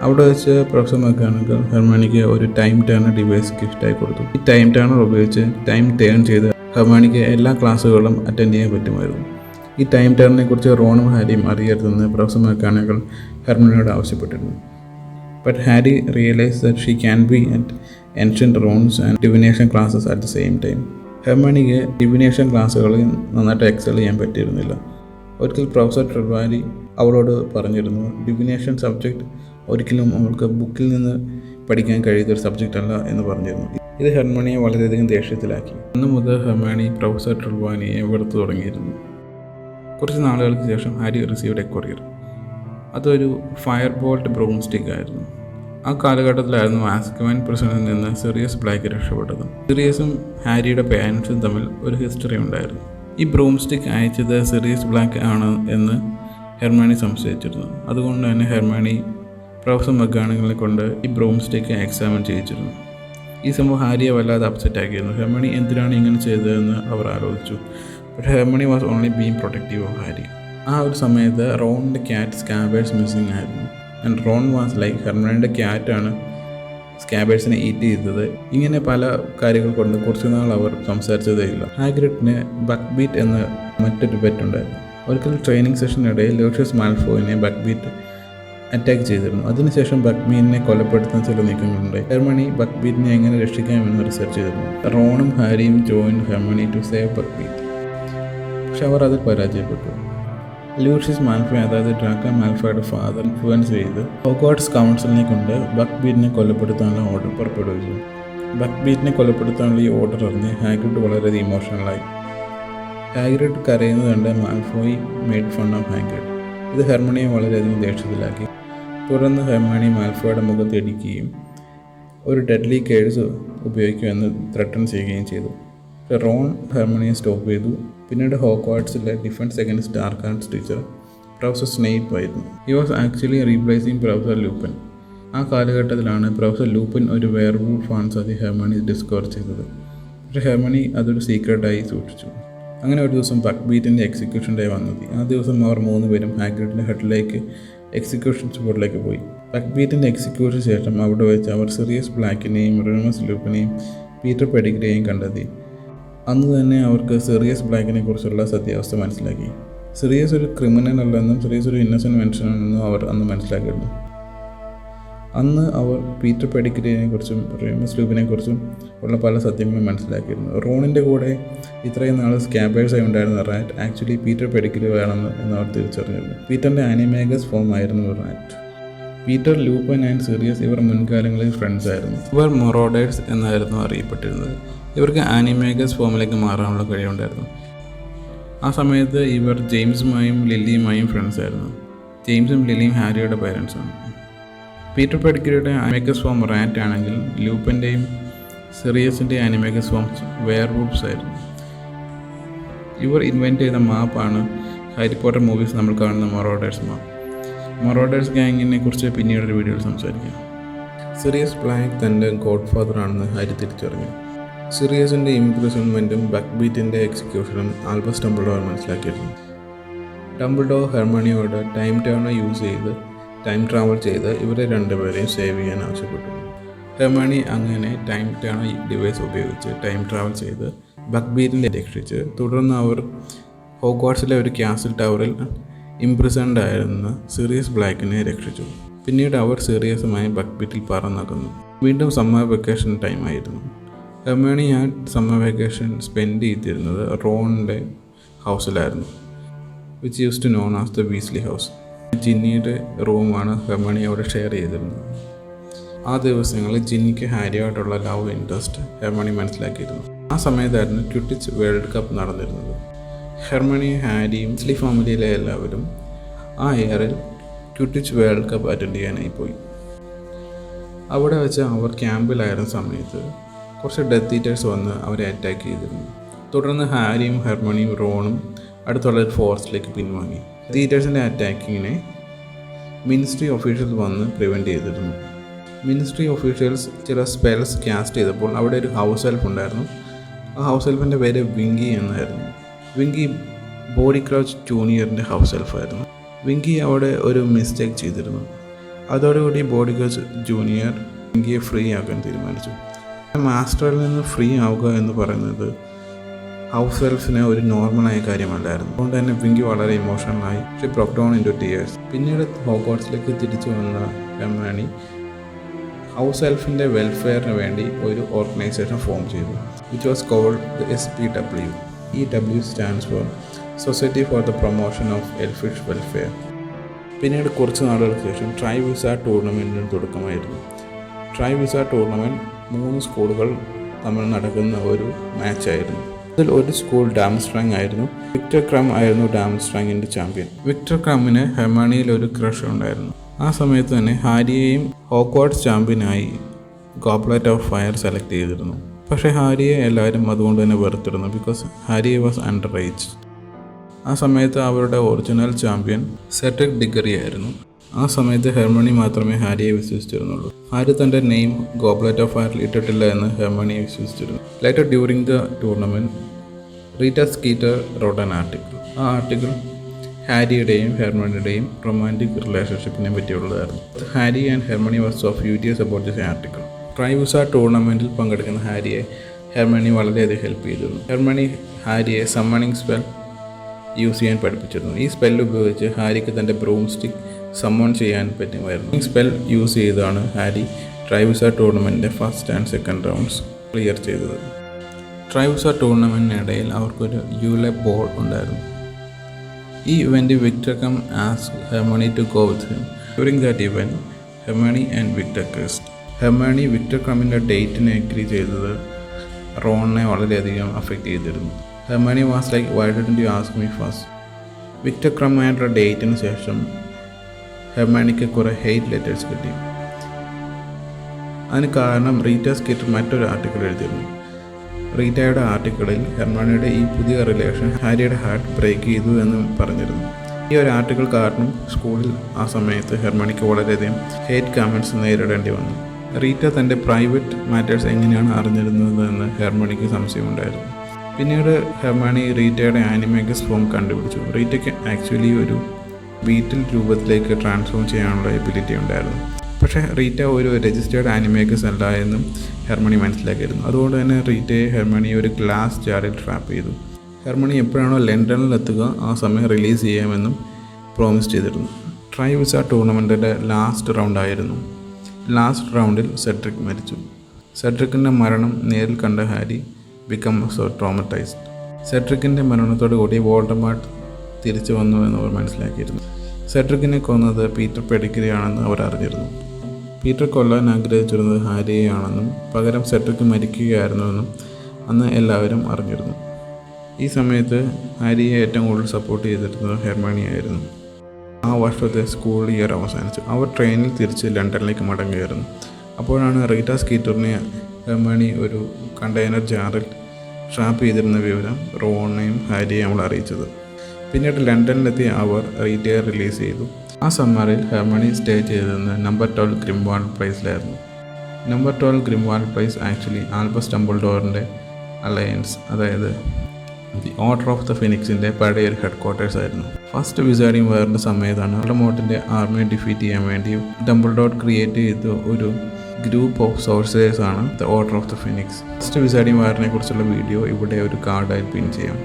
അവിടെ വെച്ച് പ്രൊഫസർ മക്ഗോണഗൽ ഹെർമണിക്ക് ഒരു ടൈം ടേണർ ഡിവൈസ് ഗിഫ്റ്റായി കൊടുത്തു. ഈ ടൈം ടേണർ ഉപയോഗിച്ച് ടൈം ടേൺ ചെയ്ത് ഹെർമണിക്ക് എല്ലാ ക്ലാസ്സുകളും അറ്റൻഡ് ചെയ്യാൻ പറ്റുമായിരുന്നു. ഈ ടൈം ടേണിനെ കുറിച്ച് റോണും ഹാരിയും അറിയരുതെന്ന് പ്രൊഫസർ മക്ഗോണഗൽ ഹെർമണിയോട് ആവശ്യപ്പെട്ടിരുന്നു. But Harry realise that she can be at ancient runes and divination classes at the same time. ഹെർമണിക്ക് divination ക്ലാസ്സുകളിൽ നന്നായിട്ട് എക്സൽ ചെയ്യാൻ പറ്റിയിരുന്നില്ല. ഒരിക്കൽ പ്രൊഫസർ ട്രെൽവാനി അവളോട് പറഞ്ഞിരുന്നു, ഡിവിനേഷൻ സബ്ജക്റ്റ് ഒരിക്കലും അവൾക്ക് ബുക്കിൽ നിന്ന് പഠിക്കാൻ കഴിയുന്നൊരു സബ്ജക്റ്റ് അല്ല എന്ന് പറഞ്ഞിരുന്നു. ഇത് ഹെർമണിയെ വളരെയധികം ദേഷ്യത്തിലാക്കി. അന്ന് മുതൽ ഹെർമണി പ്രൊഫസർ ട്രെൽവാനിയെ വെറുത്തു തുടങ്ങിയിരുന്നു. കുറച്ച് നാളുകൾക്ക് ശേഷം ഹാരി റിസീവ്ഡ് എ കൊറിയർ. അതൊരു ഫയർ ബോൾട്ട് ബ്രൂംസ്റ്റിക് ആയിരുന്നു. ആ കാലഘട്ടത്തിലായിരുന്നു ആസ്കവൻ പ്രിസണിൽ നിന്ന് സിറിയസ് ബ്ലാക്ക് രക്ഷപ്പെട്ടത്. സിറിയസും ഹാരിയുടെ പേരൻസും തമ്മിൽ ഒരു ഹിസ്റ്ററി ഉണ്ടായിരുന്നു. ഈ ബ്രൂംസ്റ്റിക് അയച്ചത് സിറിയസ് ബ്ലാക്ക് ആണ് എന്ന് ഹെർമണി സംശയിച്ചിരുന്നു. അതുകൊണ്ട് തന്നെ ഹെർമണി പ്രൊഫസർ മക്ഗോണഗലിനെ കൊണ്ട് ഈ ബ്രൂംസ്റ്റിക്ക് എക്സാമിൻ ചെയ്യിച്ചിരുന്നു. ഈ സംഭവം ഹാരിയെ വല്ലാതെ അപ്സെറ്റ് ആക്കിയിരുന്നു. ഹെർമണി എന്തിനാണ് ഇങ്ങനെ ചെയ്തതെന്ന് അവർ ആലോചിച്ചു. But Hermione was only being protective of Harry. ആ ഒരു സമയത്ത് റോണിൻ്റെ ക്യാറ്റ് സ്കാബേഴ്സ് മിസ്സിങ് ആയിരുന്നു. ആൻഡ് റോൺ വാസ് ലൈക്ക് ഹെർമണിയുടെ ക്യാറ്റാണ് സ്കാബേഴ്സിനെ ഈറ്റ് ചെയ്തത്. ഇങ്ങനെ പല കാര്യങ്ങൾ കൊണ്ട് കുറച്ചു നാൾ അവർ സംസാരിച്ചതേ ഇല്ല. ഹാഗ്രിഡിന് ബക്ക്ബീറ്റ് എന്ന മറ്റൊരു പെറ്റുണ്ടായിരുന്നു. ഒരിക്കൽ ട്രെയിനിങ് സെഷനിടയിൽ ലൂഷ്യസ് മാൽഫോയിനെ ബക്ക്ബീറ്റ് അറ്റാക്ക് ചെയ്തിരുന്നു. അതിനുശേഷം ബക്ക്ബീറ്റിനെ കൊലപ്പെടുത്താൻ ചില നീക്കങ്ങളുണ്ടായി. ഹെർമണി ബക്ക്ബീറ്റിനെ എങ്ങനെ രക്ഷിക്കാമെന്ന് റിസർച്ച് ചെയ്തിരുന്നു. റോണും ഹാരിയും ജോയിൻ ഹെർമണി ടു സേവ് ബക്ക്ബീറ്റ്. പക്ഷെ അവർ അതിൽ പരാജയപ്പെട്ടു. ലൂഷ്യസ് മാൽഫോയ്, അതായത് ഡ്രാക്കോ മാൽഫോയുടെ ഫാദർ, ഇൻഫ്ലുവൻസ് ചെയ്ത് ഹോഗ്വാർട്സ് കൗൺസിലിനെ കൊണ്ട് ബക്ക്ബീറ്റിനെ കൊലപ്പെടുത്താനുള്ള ഓർഡർ പുറപ്പെടുവിച്ചു. ബക്ക്ബീറ്റിനെ കൊലപ്പെടുത്താനുള്ള ഈ ഓർഡർ അറിഞ്ഞ് ഹാഗ്രിഡ് വളരെയധികം ഇമോഷണലായി. ഹാഗ്രിഡ് കരയുന്നത് കണ്ട് മാൽഫോയ് മെയ്ഡ് ഫൺ ഓഫ് ഹാഗ്രിഡ്. ഇത് ഹെർമണിയെ വളരെയധികം ദേഷ്യത്തിലാക്കി. തുടർന്ന് ഹെർമണി മാൽഫോയുടെ മുഖത്ത് ഇടിക്കുകയും ഒരു ഡെഡ്ലി കേഴ്സ് ഉപയോഗിക്കുമെന്ന് ത്രെട്ടൺ ചെയ്യുകയും ചെയ്തു. റോൺ ഹെർമണിയെ സ്റ്റോപ്പ് ചെയ്തു. പിന്നീട് ഹോഗ്വാർട്സിലെ defence against dark arts teacher professor Snape ആയിരുന്നു. He was actually replacing professor Lupin. ആ കാലഘട്ടത്തിലാണ് പ്രൊഫസർ ലൂപ്പൻ ഒരു വെയർവൂൾഫ് ആണെന്ന് ഹെർമണി ഡിസ്കവർ ചെയ്തത്. പക്ഷേ ഹെർമണി അതൊരു സീക്രട്ടായി സൂക്ഷിച്ചു. അങ്ങനെ ഒരു ദിവസം ബക്ക്ബീറ്റിൻ്റെ എക്സിക്യൂഷൻ ഡേ വന്നെത്തി. ആ ദിവസം അവർ 3 പേരും ഹാഗ്രിഡിൻ്റെ ഹട്ടിലേക്ക് എക്സിക്യൂഷൻ സ്പോട്ടിലേക്ക് പോയി. ബക്ക്ബീറ്റിൻ്റെ എക്സിക്യൂഷന് ശേഷം അവിടെ വെച്ച് അവർ സിറിയസ് ബ്ലാക്കിനെയും റൂമസ് ലൂപ്പിനെയും പീറ്റർ പെഡിഗ്രിയെയും കണ്ടെത്തി. അന്ന് തന്നെ അവർക്ക് സിറിയസ് ബ്ലാക്കിനെ കുറിച്ചുള്ള സത്യാവസ്ഥ മനസ്സിലാക്കി. സിറിയസ് ഒരു ക്രിമിനൽ അല്ലെന്നും സിറിയസ് ഒരു ഇന്നസെൻറ്റ് മനുഷ്യനാണെന്നും അവർ അന്ന് മനസ്സിലാക്കിയിരുന്നു. അന്ന് അവർ പീറ്റർ പെഡിഗ്രിയെ കുറിച്ചും റൂമസ് ലൂപ്പിനെ കുറിച്ചും ഉള്ള പല സത്യങ്ങളും മനസ്സിലാക്കിയിരുന്നു. റോണിൻ്റെ കൂടെ ഇത്രയും നാൾ സ്കാബേഴ്സായി ഉണ്ടായിരുന്ന റാറ്റ് ആക്ച്വലി പീറ്റർ പെഡിഗ്രി എന്ന് അവർ തിരിച്ചറിഞ്ഞിരുന്നു. പീറ്ററിൻ്റെ ആനിമേഗസ് ഫോം ആയിരുന്നു റാറ്റ്. പീറ്റർ, ലൂപ്പൻ ആൻഡ് സിറിയസ് ഇവർ മുൻകാലങ്ങളിൽ ഫ്രണ്ട്സ് ആയിരുന്നു. ഇവർ മൊറോഡേഴ്സ് എന്നായിരുന്നു അറിയപ്പെട്ടിരുന്നത്. ഇവർക്ക് ആനിമേഗസ് ഫോമിലേക്ക് മാറാനുള്ള കഴിവുണ്ടായിരുന്നു. ആ സമയത്ത് ഇവർ ജെയിംസുമായും ലില്ലിയുമായും ഫ്രണ്ട്സ് ആയിരുന്നു. ജെയിംസും ലില്ലിയും ഹാരിയുടെ പേരൻസാണ്. പീറ്റർ പെഡിഗ്രിയുടെ ആനിമേഗസ് ഫോം റാറ്റ് ആണെങ്കിൽ ലൂപ്പൻ്റെയും സിറിയസിൻ്റെയും ആനിമേഗസ് ഫോംസ് വെയർവൂൾഫ്സ് ആയിരുന്നു. ഇവർ ഇൻവെൻറ്റ് ചെയ്ത മാപ്പാണ് ഹാരി പോട്ടർ മൂവീസ് നമ്മൾ കാണുന്ന മൊറോഡേഴ്സ് മാപ്പ്. മൊറോഡേഴ്സ് ഗാങ്ങിനെ കുറിച്ച് പിന്നീടൊരു വീഡിയോയിൽ സംസാരിക്കാം. സിറിയസ് ബ്ലാക്ക് തൻ്റെ ഗോഡ് ഫാദർ ആണെന്ന് ഹാരി തിരിച്ചറിഞ്ഞു. സിറിയസിൻ്റെ ഇംപ്രിസൺമെൻറ്റും ബക്ക്ബീറ്റിൻ്റെ എക്സിക്യൂഷനും ആൽബസ് ഡംബിൾഡോർ മനസ്സിലാക്കിയിരുന്നു. ഡംബിൾഡോർ ഹെർമണിയോട് ടൈം ടേണർ യൂസ് ചെയ്ത് ടൈം ട്രാവൽ ചെയ്ത് ഇവരെ രണ്ടുപേരെയും സേവ് ചെയ്യാൻ ആവശ്യപ്പെട്ടു. ഹെർമണി അങ്ങനെ ടൈം ടേണർ ഡിവൈസ് ഉപയോഗിച്ച് ടൈം ട്രാവൽ ചെയ്ത് ബക്ക്ബീറ്റിനെ രക്ഷിച്ച് തുടർന്ന് അവർ ഹോഗ്വാർട്സിലെ ഒരു ക്യാസിൽ ടവറിൽ ഇംപ്രിസൺഡ് ആയിരുന്ന സിറിയസ് ബ്ലാക്കിനെ രക്ഷിച്ചു. പിന്നീട് അവർ സിറിയസുമായി ബക്ക്ബീറ്റിൽ പറന്നകുന്നു. വീണ്ടും സമ്മർ വെക്കേഷൻ ടൈമായിരുന്നു. ഹെർമണി ആ സമ്മർ വെക്കേഷൻ സ്പെൻഡ് ചെയ്തിരുന്നത് റോണിൻ്റെ ഹൗസിലായിരുന്നു, which use to known as the Weasley house. ജിന്നിയുടെ റൂമാണ് ഹെർമണി അവിടെ ഷെയർ ചെയ്തിരുന്നത്. ആ ദിവസങ്ങളിൽ ജിന്നിക്ക് ഹാരിയായിട്ടുള്ള ലവ് ഇൻട്രസ്റ്റ് ഹെർമണി മനസ്സിലാക്കിയിരുന്നു. ആ സമയത്തായിരുന്നു ക്വിഡിച്ച് വേൾഡ് കപ്പ് നടന്നിരുന്നത്. ഹെർമണിയും ഹാരിയും വീസ്ലി ഫാമിലിയിലെ എല്ലാവരും ആ ഇയറിൽ ക്വിഡിച്ച് വേൾഡ് കപ്പ് അറ്റൻഡ് ചെയ്യാനായി പോയി. അവിടെ വെച്ച് അവർ ക്യാമ്പിലായിരുന്ന സമയത്ത് കുറച്ച് ഡെത്ത് ഈറ്റേഴ്സ് വന്ന് അവരെ അറ്റാക്ക് ചെയ്തിരുന്നു. തുടർന്ന് ഹാരിയും ഹെർമണിയും റോണും അടുത്തുള്ള ഒരു ഫോറസ്റ്റിലേക്ക് പിൻവാങ്ങി. ഡെത്ത് ഈറ്റേഴ്സിൻ്റെ അറ്റാക്കിങ്ങിനെ മിനിസ്ട്രി ഒഫീഷ്യൽസ് വന്ന് പ്രിവെൻറ്റ് ചെയ്തിരുന്നു. മിനിസ്ട്രി ഒഫീഷ്യൽസ് ചില സ്പെൽസ് കാസ്റ്റ് ചെയ്തപ്പോൾ അവിടെ ഒരു ഹൗസ് ഹെൽപ്പ് ഉണ്ടായിരുന്നു. ആ ഹൗസ് ഹെൽപ്പിൻ്റെ പേര് വിങ്കി എന്നായിരുന്നു. വിങ്കി ബോഡി ക്രൗച്ച് ജൂനിയറിൻ്റെ ഹൗസ് ഹെൽപ്പായിരുന്നു. വിങ്കി അവിടെ ഒരു മിസ്റ്റേക്ക് ചെയ്തിരുന്നു. അതോടുകൂടി ബോഡി ക്രൗച്ച് ജൂനിയർ വിങ്കിയെ ഫ്രീ ആക്കാൻ തീരുമാനിച്ചു. മാസ്റ്ററിൽ നിന്ന് ഫ്രീ ആവുക എന്ന് പറയുന്നത് ഹൗസ് ഹെൽപ്സിന് ഒരു നോർമലായ കാര്യമല്ലായിരുന്നു. അതുകൊണ്ട് തന്നെ വിങ്കി വളരെ ഇമോഷണലായി she broke down into tears. പിന്നീട് ഹോഗ്വാർട്സിലേക്ക് തിരിച്ചു വന്ന ഹെർമണി ഹൗസ് ഹെൽപ്പിൻ്റെ വെൽഫെയറിന് വേണ്ടി ഒരു ഓർഗനൈസേഷൻ ഫോം ചെയ്തു, which was called the SPW. EW stands for society for the promotion of elfish welfare. പിന്നീട് കുറച്ച് നാളുകൾക്ക് ശേഷം ട്രൈവിസ ടൂർണമെൻറ്റിന് തുടക്കമായിരുന്നു. ട്രൈവിസ ടൂർണമെൻറ്റ് 3 സ്കൂളുകൾ തമ്മിൽ നടക്കുന്ന ഒരു മാച്ചായിരുന്നു. അതിൽ ഒരു സ്കൂൾ ഡാംസ്ട്രാങ് ആയിരുന്നു. വിക്ടർ ക്രം ആയിരുന്നു ഡാംസ്ട്രാങ്ങിൻ്റെ ചാമ്പ്യൻ. വിക്ടർ ക്രമിന് ഹെർമണിയിൽ ഒരു ക്രഷ് ഉണ്ടായിരുന്നു. ആ സമയത്ത് തന്നെ ഹാരിയെയും ഹോഗ്വാർട്സ് ചാമ്പ്യനായി ഗോബ്ലെറ്റ് ഓഫ് ഫയർ സെലക്ട് ചെയ്തിരുന്നു. പക്ഷേ ഹാരിയെ എല്ലാവരും അതുകൊണ്ട് തന്നെ വെറുത്തിരുന്നു, because Harry was under age. ആ സമയത്ത് അവരുടെ ഒറിജിനൽ ചാമ്പ്യൻ സെഡ്രിക് ഡിഗറി ആയിരുന്നു. ആ സമയത്ത് ഹെർമണി മാത്രമേ ഹാരിയെ വിശ്വസിച്ചിരുന്നുള്ളൂ. ഹാരി തൻ്റെ നെയിം ഗോബ്ലെറ്റ് ഓഫ് ഫയറിൽ ഇട്ടിട്ടില്ല എന്ന് ഹെർമണിയെ വിശ്വസിച്ചിരുന്നു. Later during the tournament Rita Skeeter wrote an article. ആ ആർട്ടിക്കിൾ ഹാരിയുടെയും ഹെർമണിയുടെയും റൊമാൻറ്റിക് റിലേഷൻഷിപ്പിനെ പറ്റിയുള്ളതായിരുന്നു. Harry and Hermione was of furious about this article. Triwizard ടൂർണമെൻറ്റിൽ പങ്കെടുക്കുന്ന ഹാരിയെ ഹെർമണി വളരെയധികം ഹെൽപ്പ് ചെയ്തിരുന്നു. ഹെർമണി ഹാരിയെ സമ്മണിങ് സ്പെൽ യൂസ് ചെയ്യാൻ പഠിപ്പിച്ചിരുന്നു. ഈ സ്പെൽ ഉപയോഗിച്ച് ഹാരിക്ക് തൻ്റെ ബ്രൂം സ്റ്റിക്ക് സമ്മൺ ചെയ്യാൻ പറ്റുമായിരുന്നു. ഈ സ്പെൽ യൂസ് ചെയ്താണ് ഹാരി ട്രൈവുസ ടൂർണമെൻറ്റിൻ്റെ first and second rounds clear ചെയ്തത്. ട്രൈവുസ ടൂർണമെൻറ്റിനിടയിൽ അവർക്കൊരു യൂലെ ബോൾ ഉണ്ടായിരുന്നു. ഈ event Victor Krum ask Hermione to go with him. During that event Hermione and Victor kissed. Hermione Victor ക്രമിൻ്റെ ഡേറ്റിനെ എഗ്രി ചെയ്തത് റോണിനെ വളരെയധികം അഫക്റ്റ് ചെയ്തിരുന്നു. Hermione was like why didn't you ask me first. Victor ക്രമായിട്ടുള്ള ഡേറ്റിന് ശേഷം ഹെർമണിക്ക് കുറേ ഹെയ്റ്റ് ലെറ്റേഴ്സ് കിട്ടി. അതിന് കാരണം റീറ്റ സ്കിറ്റർ മറ്റൊരു ആർട്ടിക്കിൾ എഴുതിയിരുന്നു. റീറ്റയുടെ ആർട്ടിക്കിളിൽ ഹെർമണിയുടെ ഈ പുതിയ റിലേഷൻ ഹാരിയുടെ ഹാർട്ട് ബ്രേക്ക് ചെയ്തു എന്ന് പറഞ്ഞിരുന്നു. ഈ ഒരു ആർട്ടിക്കിൾ കാരണം സ്കൂളിൽ ആ സമയത്ത് ഹെർമണിക്ക് വളരെയധികം ഹേറ്റ് കമൻറ്റ്സ് നേരിടേണ്ടി വന്നു. റീറ്റ തൻ്റെ പ്രൈവറ്റ് മാറ്റേഴ്സ് എങ്ങനെയാണ് അറിഞ്ഞിരുന്നതെന്ന് ഹെർമണിക്ക് സംശയമുണ്ടായിരുന്നു. പിന്നീട് ഹെർമണി റീറ്റയുടെ ആനിമേക്കസ് ഫോം കണ്ടുപിടിച്ചു. റീറ്റയ്ക്ക് ആക്ച്വലി ഒരു ബീറ്റിൽ രൂപത്തിലേക്ക് ട്രാൻസ്ഫോം ചെയ്യാനുള്ള എബിലിറ്റി ഉണ്ടായിരുന്നു. പക്ഷേ റീറ്റ ഒരു രജിസ്റ്റേർഡ് ആനിമേക്കസ് അല്ല എന്നും ഹെർമണി മനസ്സിലാക്കിയിരുന്നു. അതുകൊണ്ട് തന്നെ റീറ്റയെ ഹെർമണി ഒരു ഗ്ലാസ് ജാറിൽ ട്രാപ്പ് ചെയ്തു. ഹെർമണി എപ്പോഴാണോ ലണ്ടനിലെത്തുക ആ സമയം റിലീസ് ചെയ്യാമെന്നും പ്രോമിസ് ചെയ്തിരുന്നു. ട്രൈവുസ ടൂർണമെൻറ്റിൻ്റെ ലാസ്റ്റ് റൗണ്ടായിരുന്നു. ലാസ്റ്റ് റൗണ്ടിൽ സെഡ്രിക് മരിച്ചു. സെഡ്രിക്കിൻ്റെ മരണം നേരിൽ കണ്ട ഹാരി ബിക്കം സോ ട്രോമറ്റൈസ്ഡ്. സെഡ്രിക്കിൻ്റെ മരണത്തോടു കൂടി വോൾഡമോർട്ട് തിരിച്ചു വന്നു എന്ന് അവർ മനസ്സിലാക്കിയിരുന്നു. സെഡ്രിക്കിനെ കൊന്നത് പീറ്റർ പെഡിഗ്രിയാണെന്ന് അവർ അറിഞ്ഞിരുന്നു. പീറ്റർ കൊല്ലാൻ ആഗ്രഹിച്ചിരുന്നത് ഹാരിയെയാണെന്നും പകരം സെഡ്രിക്ക് മരിക്കുകയായിരുന്നുവെന്നും അന്ന് എല്ലാവരും അറിഞ്ഞിരുന്നു. ഈ സമയത്ത് ഹാരിയെ ഏറ്റവും കൂടുതൽ സപ്പോർട്ട് ചെയ്തിരുന്നത് ഹെർമണിയായിരുന്നു. ആ വർഷത്തെ സ്കൂൾ ഇയർ അവസാനിച്ചു. അവർ ട്രെയിനിൽ തിരിച്ച് ലണ്ടനിലേക്ക് മടങ്ങുകയായിരുന്നു. അപ്പോഴാണ് റീറ്റ സ്കീറ്ററിനെ ഹെർമണി ഒരു കണ്ടെയ്നർ ജാറിൽ ട്രാപ്പ് ചെയ്തിരുന്ന വിവരം റോണിനെയും ഹാരിയെയും അവൾ അറിയിച്ചത്. പിന്നീട് ലണ്ടനിലെത്തിയ അവർ റീറ്റയെ റിലീസ് ചെയ്തു. ആ സമ്മറിൽ ഹെർമണി സ്റ്റേ ചെയ്തിരുന്നത് നമ്പർ 12 ഗ്രിംവാൾഡ് പ്ലേസിലായിരുന്നു. Number 12 Grimmauld place actually Albus ഡംബിൾഡോറിൻ്റെ അലയൻസ്, അതായത് ദി ഓർഡർ ഓഫ് ദ ഫിനിക്സിൻ്റെ പഴയൊരു ഹെഡ് ക്വാർട്ടേഴ്സ് ആയിരുന്നു. ഫസ്റ്റ് വിസാർഡിംഗ് വാറിൻ്റെ സമയത്താണ് വോൾഡമോർട്ടിൻ്റെ ആർമിയെ ഡിഫീറ്റ് ചെയ്യാൻ വേണ്ടി ഡംബിൾഡോർ ക്രിയേറ്റ് ചെയ്ത ഒരു ഗ്രൂപ്പ് ഓഫ് സോഴ്സേഴ്സ് ആണ് the order of the phoenix. First wizarding വാറിനെ കുറിച്ചുള്ള വീഡിയോ ഇവിടെ ഒരു കാർഡായി പിൻ ചെയ്യാം.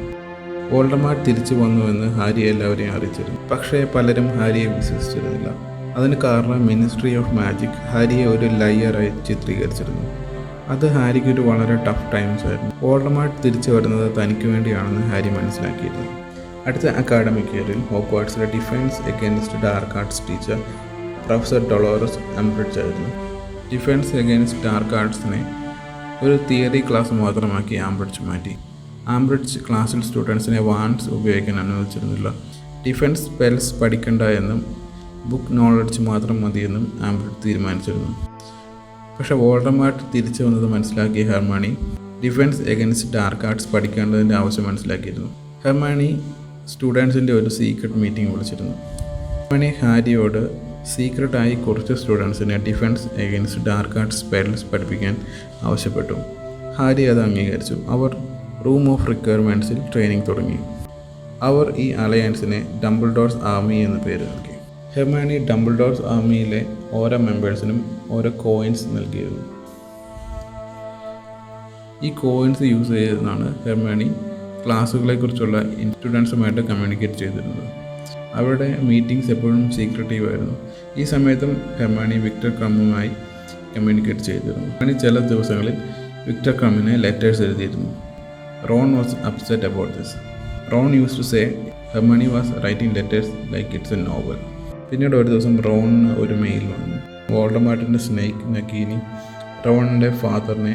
വോൾഡമോർട്ട് തിരിച്ചു വന്നുവെന്ന് ഹാരി എല്ലാവരെയും അറിയിച്ചിരുന്നു. പക്ഷേ പലരും ഹാരിയെ വിശ്വസിച്ചിരുന്നില്ല. അതിന് കാരണം മിനിസ്ട്രി ഓഫ് മാജിക് ഹാരിയെ ഒരു ലയറായി ചിത്രീകരിച്ചിരുന്നു. അത് ഹാരിക്ക് ഒരു വളരെ ടഫ് ടൈംസ് ആയിരുന്നു. വോൾഡമോർട്ട് തിരിച്ചു വരുന്നത് തനിക്ക് വേണ്ടിയാണെന്ന് ഹാരി മനസ്സിലാക്കിയിരുന്നു. അടുത്ത അക്കാഡമിക് ഇയറിൽ ഹോഗ്വാർട്സിലെ defence against dark arts teacher professor Dolores Umbridge ആയിരുന്നു. ഡിഫൻസ് എഗെയിൻസ്റ്റ് ഡാർക്ക് ആർട്സിനെ ഒരു തിയറി ക്ലാസ് മാത്രമാക്കി ആംബ്രിഡ്ജ് മാറ്റി. ആംബ്രിഡ്ജ് ക്ലാസ്സിൽ സ്റ്റുഡൻസിനെ വാൻസ് ഉപയോഗിക്കാൻ അനുവദിച്ചിരുന്നില്ല. ഡിഫൻസ് സ്പെൽസ് പഠിക്കണ്ട എന്നും ബുക്ക് നോളജ് മാത്രം മതിയെന്നും ആംബ്രിഡ്ജ് തീരുമാനിച്ചിരുന്നു. പക്ഷേ വോൾഡമോർട്ട് തിരിച്ചു വന്നത് മനസ്സിലാക്കിയ Hermione defence against dark arts പഠിക്കേണ്ടതിൻ്റെ ആവശ്യം മനസ്സിലാക്കിയിരുന്നു. ഹെർമണി സ്റ്റുഡൻസിൻ്റെ ഒരു സീക്രട്ട് മീറ്റിംഗ് വിളിച്ചിരുന്നു. ഹെർമണി ഹാരിയോട് സീക്രട്ടായി കുറച്ച് സ്റ്റുഡൻസിനെ defence against dark arts spells പഠിപ്പിക്കാൻ ആവശ്യപ്പെട്ടു. ഹാരി അത് അംഗീകരിച്ചു. അവർ റൂം ഓഫ് റിക്വയർമെൻറ്റ്സിൽ ട്രെയിനിങ് തുടങ്ങി. അവർ ഈ അലയൻസിനെ ഡംബിൾഡോർസ് ആർമി എന്ന് പേര് നൽകി. ഹെർമണി ഡംബിൾഡോർസ് ആർമിയിലെ ഓരോ മെമ്പേഴ്സിനും ഓരോ കോയിൻസ് നൽകിയിരുന്നു. ഈ കോയിൻസ് യൂസ് ചെയ്താണ് ഹെർമണി ക്ലാസ്സുകളെക്കുറിച്ചുള്ള സ്റ്റുഡൻസുമായിട്ട് കമ്മ്യൂണിക്കേറ്റ് ചെയ്തിരുന്നത്. അവരുടെ മീറ്റിംഗ്സ് എപ്പോഴും സീക്രട്ടീവ് ആയിരുന്നു. ഈ സമയത്തും ഹെർമണി വിക്ടർ ക്രമുമായി കമ്മ്യൂണിക്കേറ്റ് ചെയ്തിരുന്നു. ഹെർമണി ചില ദിവസങ്ങളിൽ വിക്ടർ ക്രമിന് ലെറ്റേഴ്സ് എഴുതിയിരുന്നു. Ron was upset about this. Ron use to say Hermione was writing letters like it's a novel. പിന്നീട് ഒരു ദിവസം റോണിന് ഒരു മെയിൽ വന്നു. വോൾഡമോർട്ടിൻ്റെ സ്നേക്ക് നക്കീനി റോണിൻ്റെ ഫാദറിനെ,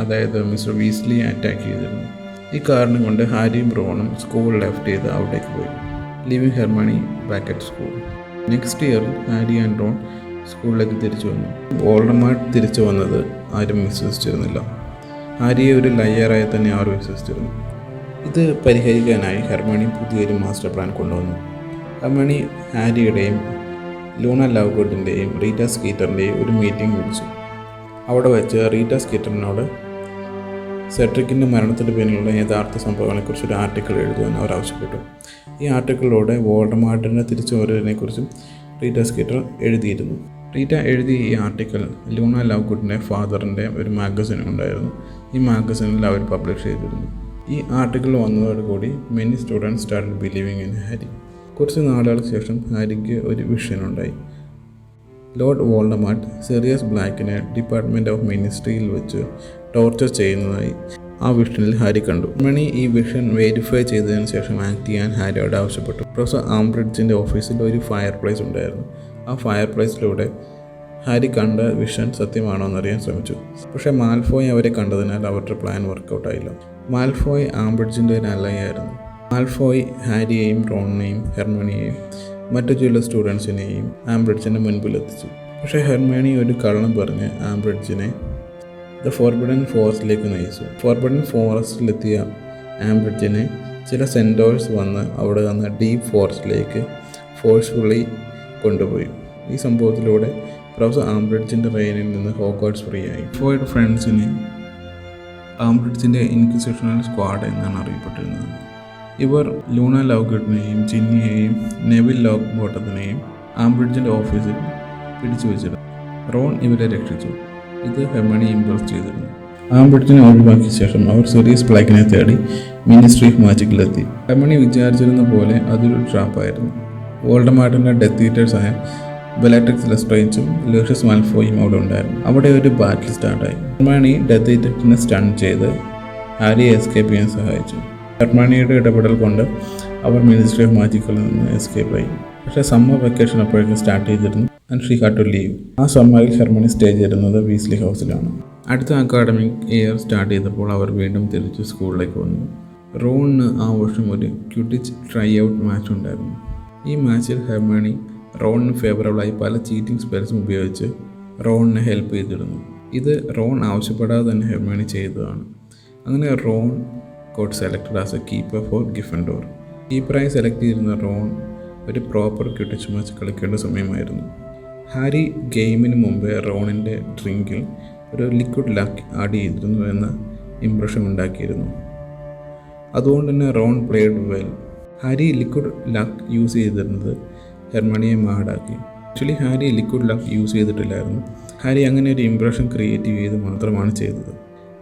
അതായത് മിസ്റ്റർ വീസ്ലി, അറ്റാക്ക് ചെയ്തിരുന്നു. ഈ കാരണം കൊണ്ട് ഹാരിയും റോണും സ്കൂൾ ലെഫ്റ്റ് ചെയ്ത് അവിടേക്ക് പോയി, leaving Hermione back at school. Next ഇയറിൽ ഹാരി ആൻഡ് റോൺ സ്കൂളിലേക്ക് തിരിച്ചു വന്നു. വോൾഡമോർട്ട് തിരിച്ചു വന്നത് ആരും വിശ്വസിച്ചിരുന്നില്ല. ഹാരിയെ ഒരു ലയറായി തന്നെ അവർ വിശ്വസിച്ചിരുന്നു. ഇത് പരിഹരിക്കാനായി ഹെർമണി പുതിയൊരു മാസ്റ്റർ പ്ലാൻ കൊണ്ടുവന്നു. ഹെർമണി ഹാരിയുടെയും ലൂണ ലവ്ഗുഡിൻ്റെയും റീറ്റ സ്കീറ്ററിൻ്റെയും ഒരു മീറ്റിംഗ് വിളിച്ചു. അവിടെ വെച്ച് റീറ്റ സ്കീറ്ററിനോട് സെഡ്രിക്കിൻ്റെ മരണത്തിന് പിന്നിലുള്ള യഥാർത്ഥ സംഭവങ്ങളെക്കുറിച്ച് ഒരു ആർട്ടിക്കിൾ എഴുതുവാൻ അവർ ആവശ്യപ്പെട്ടു. ഈ ആർട്ടിക്കിളിലൂടെ വോൾഡമോർട്ടിനെ തിരിച്ചു വരുന്നതിനെക്കുറിച്ചും റീറ്റ സ്കീറ്റർ എഴുതിയിരുന്നു. റീറ്റ എഴുതിയ ഈ ആർട്ടിക്കിൾ ലൂണ ലവ്ഗുഡിൻ്റെ ഫാദറിൻ്റെ ഒരു മാഗസിൻ ഉണ്ടായിരുന്നു. ഈ മാഗസിനിൽ അവർ പബ്ലിഷ് ചെയ്തിരുന്നു. ഈ ആർട്ടിക്കിൾ വന്നതോടുകൂടി many students started believing in Harry. കുറച്ച് നാളുകൾക്ക് ശേഷം ഹാരിക്ക് ഒരു വിഷൻ ഉണ്ടായി. ലോർഡ് വോൾഡമോർട്ട് സിറിയസ് ബ്ലാക്കിനെ ഡിപ്പാർട്ട്മെൻറ്റ് ഓഫ് മിനിസ്ട്രിയിൽ വെച്ച് ടോർച്ചർ ചെയ്യുന്നതായി ആ വിഷനിൽ ഹാരി കണ്ടു. ഹെർമിയോണി ഈ വിഷൻ വെരിഫൈ ചെയ്തതിന് ശേഷം ആക്ട് ചെയ്യാൻ ഹാരിയോട് ആവശ്യപ്പെട്ടു. പ്രൊഫസർ ആംബ്രിഡ്ജിൻ്റെ ഓഫീസിൽ ഒരു ഫയർ പ്ലേസ് ഉണ്ടായിരുന്നു. ആ ഫയർ പ്ലേസിലൂടെ ഹാരി കണ്ട വിഷൻ സത്യമാണോ എന്നറിയാൻ ശ്രമിച്ചു. പക്ഷേ മാൽഫോയ് അവരെ കണ്ടതിനാൽ അവരുടെ പ്ലാൻ വർക്കൗട്ടായില്ല. മാൽഫോയ് ആംബ്രിഡ്ജിൻ്റെ ഒരു അലയായിരുന്നു. മാൽഫോയ് ഹാരിയെയും റോണിനെയും ഹെർമിയോണിയെയും മറ്റു ചില സ്റ്റുഡൻസിനെയും ആംബ്രിഡ്ജിൻ്റെ മുൻപിലെത്തിച്ചു. പക്ഷേ ഹെർമിയോണി ഒരു കള്ളം പറഞ്ഞ് ആംബ്രിഡ്ജിനെ ദ ഫോർബിഡൻ ഫോറസ്റ്റിലേക്ക് നയിച്ചു. ഫോർബിഡൻ ഫോറസ്റ്റിലെത്തിയ ആംബ്രിഡ്ജിനെ ചില സെൻറ്റോഴ്സ് വന്ന് അവിടെ നിന്ന് ഡീപ്പ് ഫോറസ്റ്റിലേക്ക് ഫോഴ്സ്ഫുള്ളി കൊണ്ടുപോയി. ഈ സംഭവത്തിലൂടെ പ്രൊഫസർ ആംബ്രിഡ്ജിൻ്റെ റെയിനിൽ നിന്ന് ഹോഗ്വാർട്സ് ഫ്രീ ആയി. ഫോയുടെ ഫ്രണ്ട്സിനെ ആംബ്രിഡ്ജിൻ്റെ ഇൻക്വിസിഷണൽ സ്ക്വാഡ് എന്നാണ് അറിയപ്പെട്ടിരുന്നത്. ഇവർ ലൂണ ലവ്ഗുഡിനെയും ജിന്നിയെയും നെവിൽ ലോങ്ബോട്ടത്തിനെയും ആംബ്രിഡ്ജിൻ്റെ ഓഫീസിൽ പിടിച്ചു വെച്ചിരുന്നു. റോൺ ഇവരെ രക്ഷിച്ചു. ഇത് ഹെർമിയോണി ഇംപ്രസ് ചെയ്തിരുന്നു. ആംബ്രിഡ്ജിനെ ഒഴിവാക്കിയ ശേഷം അവർ സിറിയസ് ബ്ലാക്കിനെ തേടി മിനിസ്ട്രി ഓഫ് മാജിക്കിലെത്തി. ഹെർമിയോണി വിചാരിച്ചിരുന്ന പോലെ അതൊരു ട്രാപ്പായിരുന്നു. വോൾഡമോർട്ടിൻ്റെ ഡെത്ത് ഈറ്റേഴ്സായ ബെലാട്രിക്സ് ലെസ്ട്രേഞ്ചും ലൂഷ്യസ് മാൽഫോയും അവിടെ ഉണ്ടായിരുന്നു. അവിടെ ഒരു ബാറ്റിൽ സ്റ്റാർട്ടായി. ഹെർമിയോണി ഡെത്ത് ഈറ്റേഴ്സിനെ സ്റ്റൺ ചെയ്ത് ഹാരിയെ എസ്കേപ്പ് ചെയ്യാൻ സഹായിച്ചു. ഹെർമിയോണിയുടെ ഇടപെടൽ കൊണ്ട് അവർ മിനിസ്ട്രി ഓഫ് മാജിക്കിൽ നിന്ന് എസ്കേപ്പായി. പക്ഷേ സമ്മർ വെക്കേഷൻ അപ്പോഴേക്കും സ്റ്റാർട്ട് ചെയ്തിരുന്നു. And she had to leave. ആ സമ്മറിൽ ഹെർമിയോണി സ്റ്റേ ചെയ്തിരുന്നത് വീസ്ലി ഹൗസിലാണ്. അടുത്ത അക്കാഡമിക് ഇയർ സ്റ്റാർട്ട് ചെയ്തപ്പോൾ അവർ വീണ്ടും തിരിച്ച് സ്കൂളിലേക്ക് വന്നു. റോണിന് ആ വർഷം ഒരു ക്വിഡിച്ച് ട്രൈ ഔട്ട് മാച്ച് ഉണ്ടായിരുന്നു. ഈ മാച്ചിൽ ഹെർമിയോണി റോണിന് ഫേവറബിളായി പല ചീറ്റിംഗ് സ്പെൽസും ഉപയോഗിച്ച് റോണിനെ ഹെൽപ്പ് ചെയ്തിരുന്നു. ഇത് റോൺ ആവശ്യപ്പെടാതെ തന്നെ ഹെർമിയോണി ചെയ്തതാണ്. അങ്ങനെ Ron got selected as a keeper for Gryffindor. കീപ്പറായി സെലക്ട് ചെയ്തിരുന്ന റോൺ ഒരു പ്രോപ്പർ ക്വിഡിച്ച് മാച്ച് കളിക്കേണ്ട സമയമായിരുന്നു. ഹാരി ഗെയിമിന് മുമ്പേ റോണിൻ്റെ ഡ്രിങ്കിൽ ഒരു ലിക്വിഡ് ലക്ക് ആഡ് ചെയ്തിരുന്നു എന്ന ഇംപ്രഷൻ ഉണ്ടാക്കിയിരുന്നു. അതുകൊണ്ട് തന്നെ Ron played well. Harry liquid luck use ചെയ്തിരുന്നത് ഹെർമിയോണിയെ മാഡാക്കി. Actually Harry liquid luck use ചെയ്തിട്ടില്ലായിരുന്നു. ഹാരി അങ്ങനെ ഒരു ഇംപ്രഷൻ ക്രിയേറ്റ് ചെയ്ത് മാത്രമാണ് ചെയ്തത്.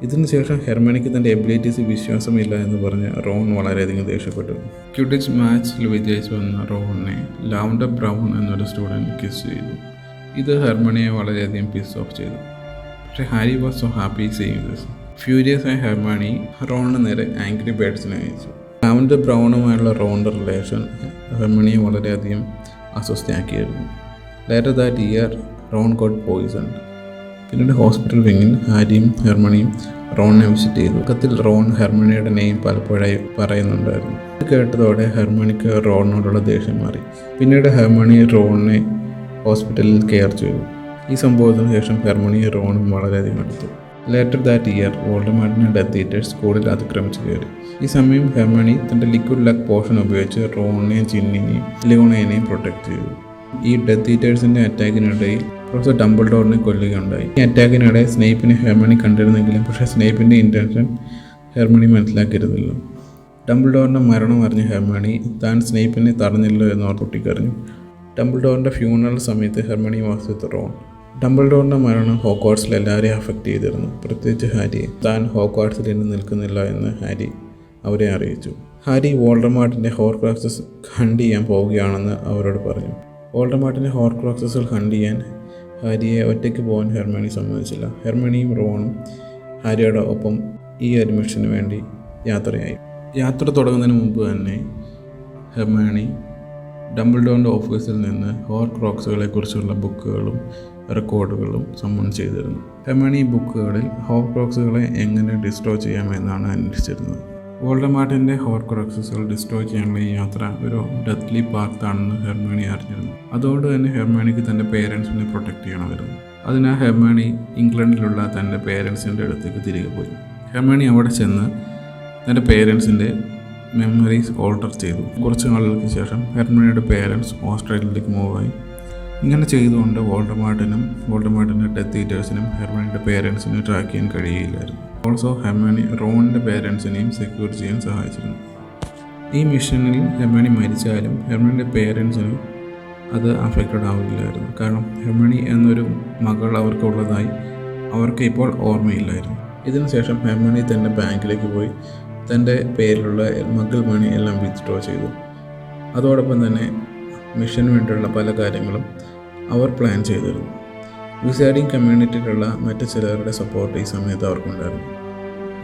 ഇതിനു ശേഷം ഹെർമിയോണിക്ക് തൻ്റെ എബിലിറ്റീസ് വിശ്വാസമില്ല എന്ന് പറഞ്ഞ് റോൺ വളരെയധികം ദേഷ്യപ്പെട്ടു. ക്വിഡിച്ച് മാച്ചിൽ വിജയിച്ചു വന്ന റോണിനെ ലാവൻഡർ ബ്രൗൺ എന്നൊരു സ്റ്റുഡൻറ്റ് കിസ് ചെയ്തു. ഇത് ഹെർമിയോണിയെ വളരെയധികം പിസ് ഓഫ് ചെയ്തു. പക്ഷേ Harry was so happy seeing this. Furious ആയ ഹെർമിയോണി റോണിന് നേരെ ആംഗ്രി ബേർഡ്സിനെ അയച്ചു. ലാവൻഡർ ബ്രൗണുമായുള്ള റോണിൻ്റെ റിലേഷൻ ഹെർമിയോണിയെ വളരെയധികം അസ്വസ്ഥയാക്കിയിരുന്നു. Later that year Ron got poisoned. പിന്നീട് ഹോസ്പിറ്റൽ വിങ്ങിൽ ഹാരിയും ഹെർമിയോണിയും റോണിനെ വിസിറ്റ് ചെയ്തു. കത്തിൽ റോൺ ഹെർമിയോണിയുടെ നെയിം പലപ്പോഴായി പറയുന്നുണ്ടായിരുന്നു. ഇത് കേട്ടതോടെ ഹെർമിയോണിക്ക് റോണിനോടുള്ള ദേഷ്യം മാറി. പിന്നീട് ഹെർമിയോണി റോണിനെ ഹോസ്പിറ്റലിൽ കെയർ ചെയ്തു. ഈ സംഭവത്തിന് ശേഷം ഹെർമിയോണി റോണും വളരെയധികം അടുത്തു. ലേറ്റർ ദാറ്റ് ഇയർ വോൾഡമോർട്ടിൻ്റെ ഡെത്ത് ഈറ്റേഴ്സ് സ്കൂളിൽ അതിക്രമിച്ച് കയറി. ഈ സമയം ഹെർമിയോണി തൻ്റെ ലിക്വിഡ് ലക്ക് പോർഷൻ ഉപയോഗിച്ച് റോണിനെയും ജിന്നിനെയും ലിയോണയെയും പ്രൊട്ടക്റ്റ് ചെയ്തു. ഈ ഡെത്ത് ഈറ്റേഴ്സിൻ്റെ അറ്റാക്കിനിടയിൽ പ്രൊഫസർ ഡംബിൾഡോറിനെ കൊല്ലുകയുണ്ടായി. ഈ അറ്റാക്കിനിടെ സ്നേപ്പിനെ ഹെർമിയോണി കണ്ടിരുന്നെങ്കിലും പക്ഷേ സ്നേപ്പിൻ്റെ ഇൻറ്റൻഷൻ ഹെർമിയോണി മനസ്സിലാക്കിയിരുന്നില്ല. ഡംബിൾഡോറിൻ്റെ മരണം അറിഞ്ഞ ഹെർമിയോണി താൻ സ്നേപ്പിനെ തടഞ്ഞില്ലോ എന്നോർ പൊട്ടിക്കറിഞ്ഞു. ഡംബിൾഡോറിൻ്റെ ഫ്യൂണറൽ സമയത്ത് ഹെർമിയോണി വാസ് വിത്ത് റോൺ. ഡംബിൾഡോറിൻ്റെ മരണം ഹോഗ്വാർട്സിൽ എല്ലാവരെയും അഫക്റ്റ് ചെയ്തിരുന്നു, പ്രത്യേകിച്ച് ഹാരിയെ. താൻ ഹോഗ്വാർട്സിൽ ഇന്ന് നിൽക്കുന്നില്ല എന്ന് ഹാരി അവരെ അറിയിച്ചു. ഹാരി വോൾഡമോർട്ടിൻ്റെ ഹോർക്രക്സസ് ഹണ്ട് ചെയ്യാൻ പോവുകയാണെന്ന് അവരോട് പറഞ്ഞു. വോൾഡമോർട്ടിൻ്റെ ഹോർക്രക്സസുകൾ ഹണ്ട് ചെയ്യാൻ ഹാരിയെ ഒറ്റയ്ക്ക് പോകാൻ ഹെർമിയോണി സമ്മതിച്ചില്ല. ഹെർമിയോണിയും റോണും ഹാരിയുടെ ഒപ്പം ഈ ഒരു മിഷന് വേണ്ടി യാത്രയായി. യാത്ര തുടങ്ങുന്നതിന് മുമ്പ് തന്നെ ഹെർമിയോണി ഡംബിൾഡോറിൻ്റെ ഓഫീസിൽ നിന്ന് ഹോർക്രോക്സുകളെക്കുറിച്ചുള്ള ബുക്കുകളും റെക്കോർഡുകളും സമ്മൺ ചെയ്തിരുന്നു. ഹെർമിയോണി ഈ ബുക്കുകളിൽ ഹോർക്രോക്സുകളെ എങ്ങനെ ഡിസ്ട്രോയ് ചെയ്യാമെന്നാണ് അന്വേഷിച്ചിരുന്നത്. വോൾഡമോർട്ടിൻ്റെ ഹോർക്രോക്സുകൾ ഡിസ്ട്രോയ് ചെയ്യാനുള്ള ഈ യാത്ര ഒരു ഡെത്ത്ലി പാത്താണെന്ന് ഹെർമിയോണി അറിഞ്ഞിരുന്നു. അതുകൊണ്ട് തന്നെ ഹെർമിയോണിക്ക് തൻ്റെ പേരൻസിനെ പ്രൊട്ടക്റ്റ് ചെയ്യണമായിരുന്നു. അതിനാൽ ഹെർമിയോണി ഇംഗ്ലണ്ടിലുള്ള തൻ്റെ പേരൻസിൻ്റെ അടുത്തേക്ക് തിരികെ പോയി. ഹെർമിയോണി അവിടെ ചെന്ന് തൻ്റെ പേരൻസിൻ്റെ മെമ്മറീസ് ഓൾട്ടർ ചെയ്തു. കുറച്ച് നാളുകൾക്ക് ശേഷം ഹെർമിയോണിയുടെ പേരൻസ് ഓസ്ട്രേലിയയിലേക്ക് മൂവായി. ഇങ്ങനെ ചെയ്തുകൊണ്ട് വോൾഡമോർട്ടിൻ്റെ ഡെത്ത് ഈറ്റേഴ്സിനും ഹെർമണിയുടെ പേരൻസിനും ട്രാക്ക് ചെയ്യാൻ കഴിയില്ലായിരുന്നു. ഓൾസോ ഹെർമണി റോണിൻ്റെ പേരൻസിനെയും സെക്യൂർ ചെയ്യാൻ സഹായിച്ചിരുന്നു. ഈ മിഷനിൽ ഹെർമണി മരിച്ചാലും ഹെർമണിയുടെ പേരൻസിനും അത് അഫക്റ്റഡ് ആവില്ലായിരുന്നു. കാരണം ഹെർമണി എന്നൊരു മകൾ അവർക്കുള്ളതായി അവർക്ക് ഇപ്പോൾ ഓർമ്മയില്ലായിരുന്നു. ഇതിനുശേഷം ഹെർമണി തൻ്റെ ബാങ്കിലേക്ക് പോയി തൻ്റെ പേരിലുള്ള മകൾ മണി എല്ലാം വിത്ഡ്രോ ചെയ്തു. അതോടൊപ്പം തന്നെ മിഷന് വേണ്ടിയുള്ള പല കാര്യങ്ങളും അവർ പ്ലാൻ ചെയ്തിരുന്നു. വിസൈഡിങ് കമ്മ്യൂണിറ്റിയിലുള്ള മറ്റ് ചിലരുടെ സപ്പോർട്ട് ഈ സമയത്ത് അവർക്കുണ്ടായിരുന്നു.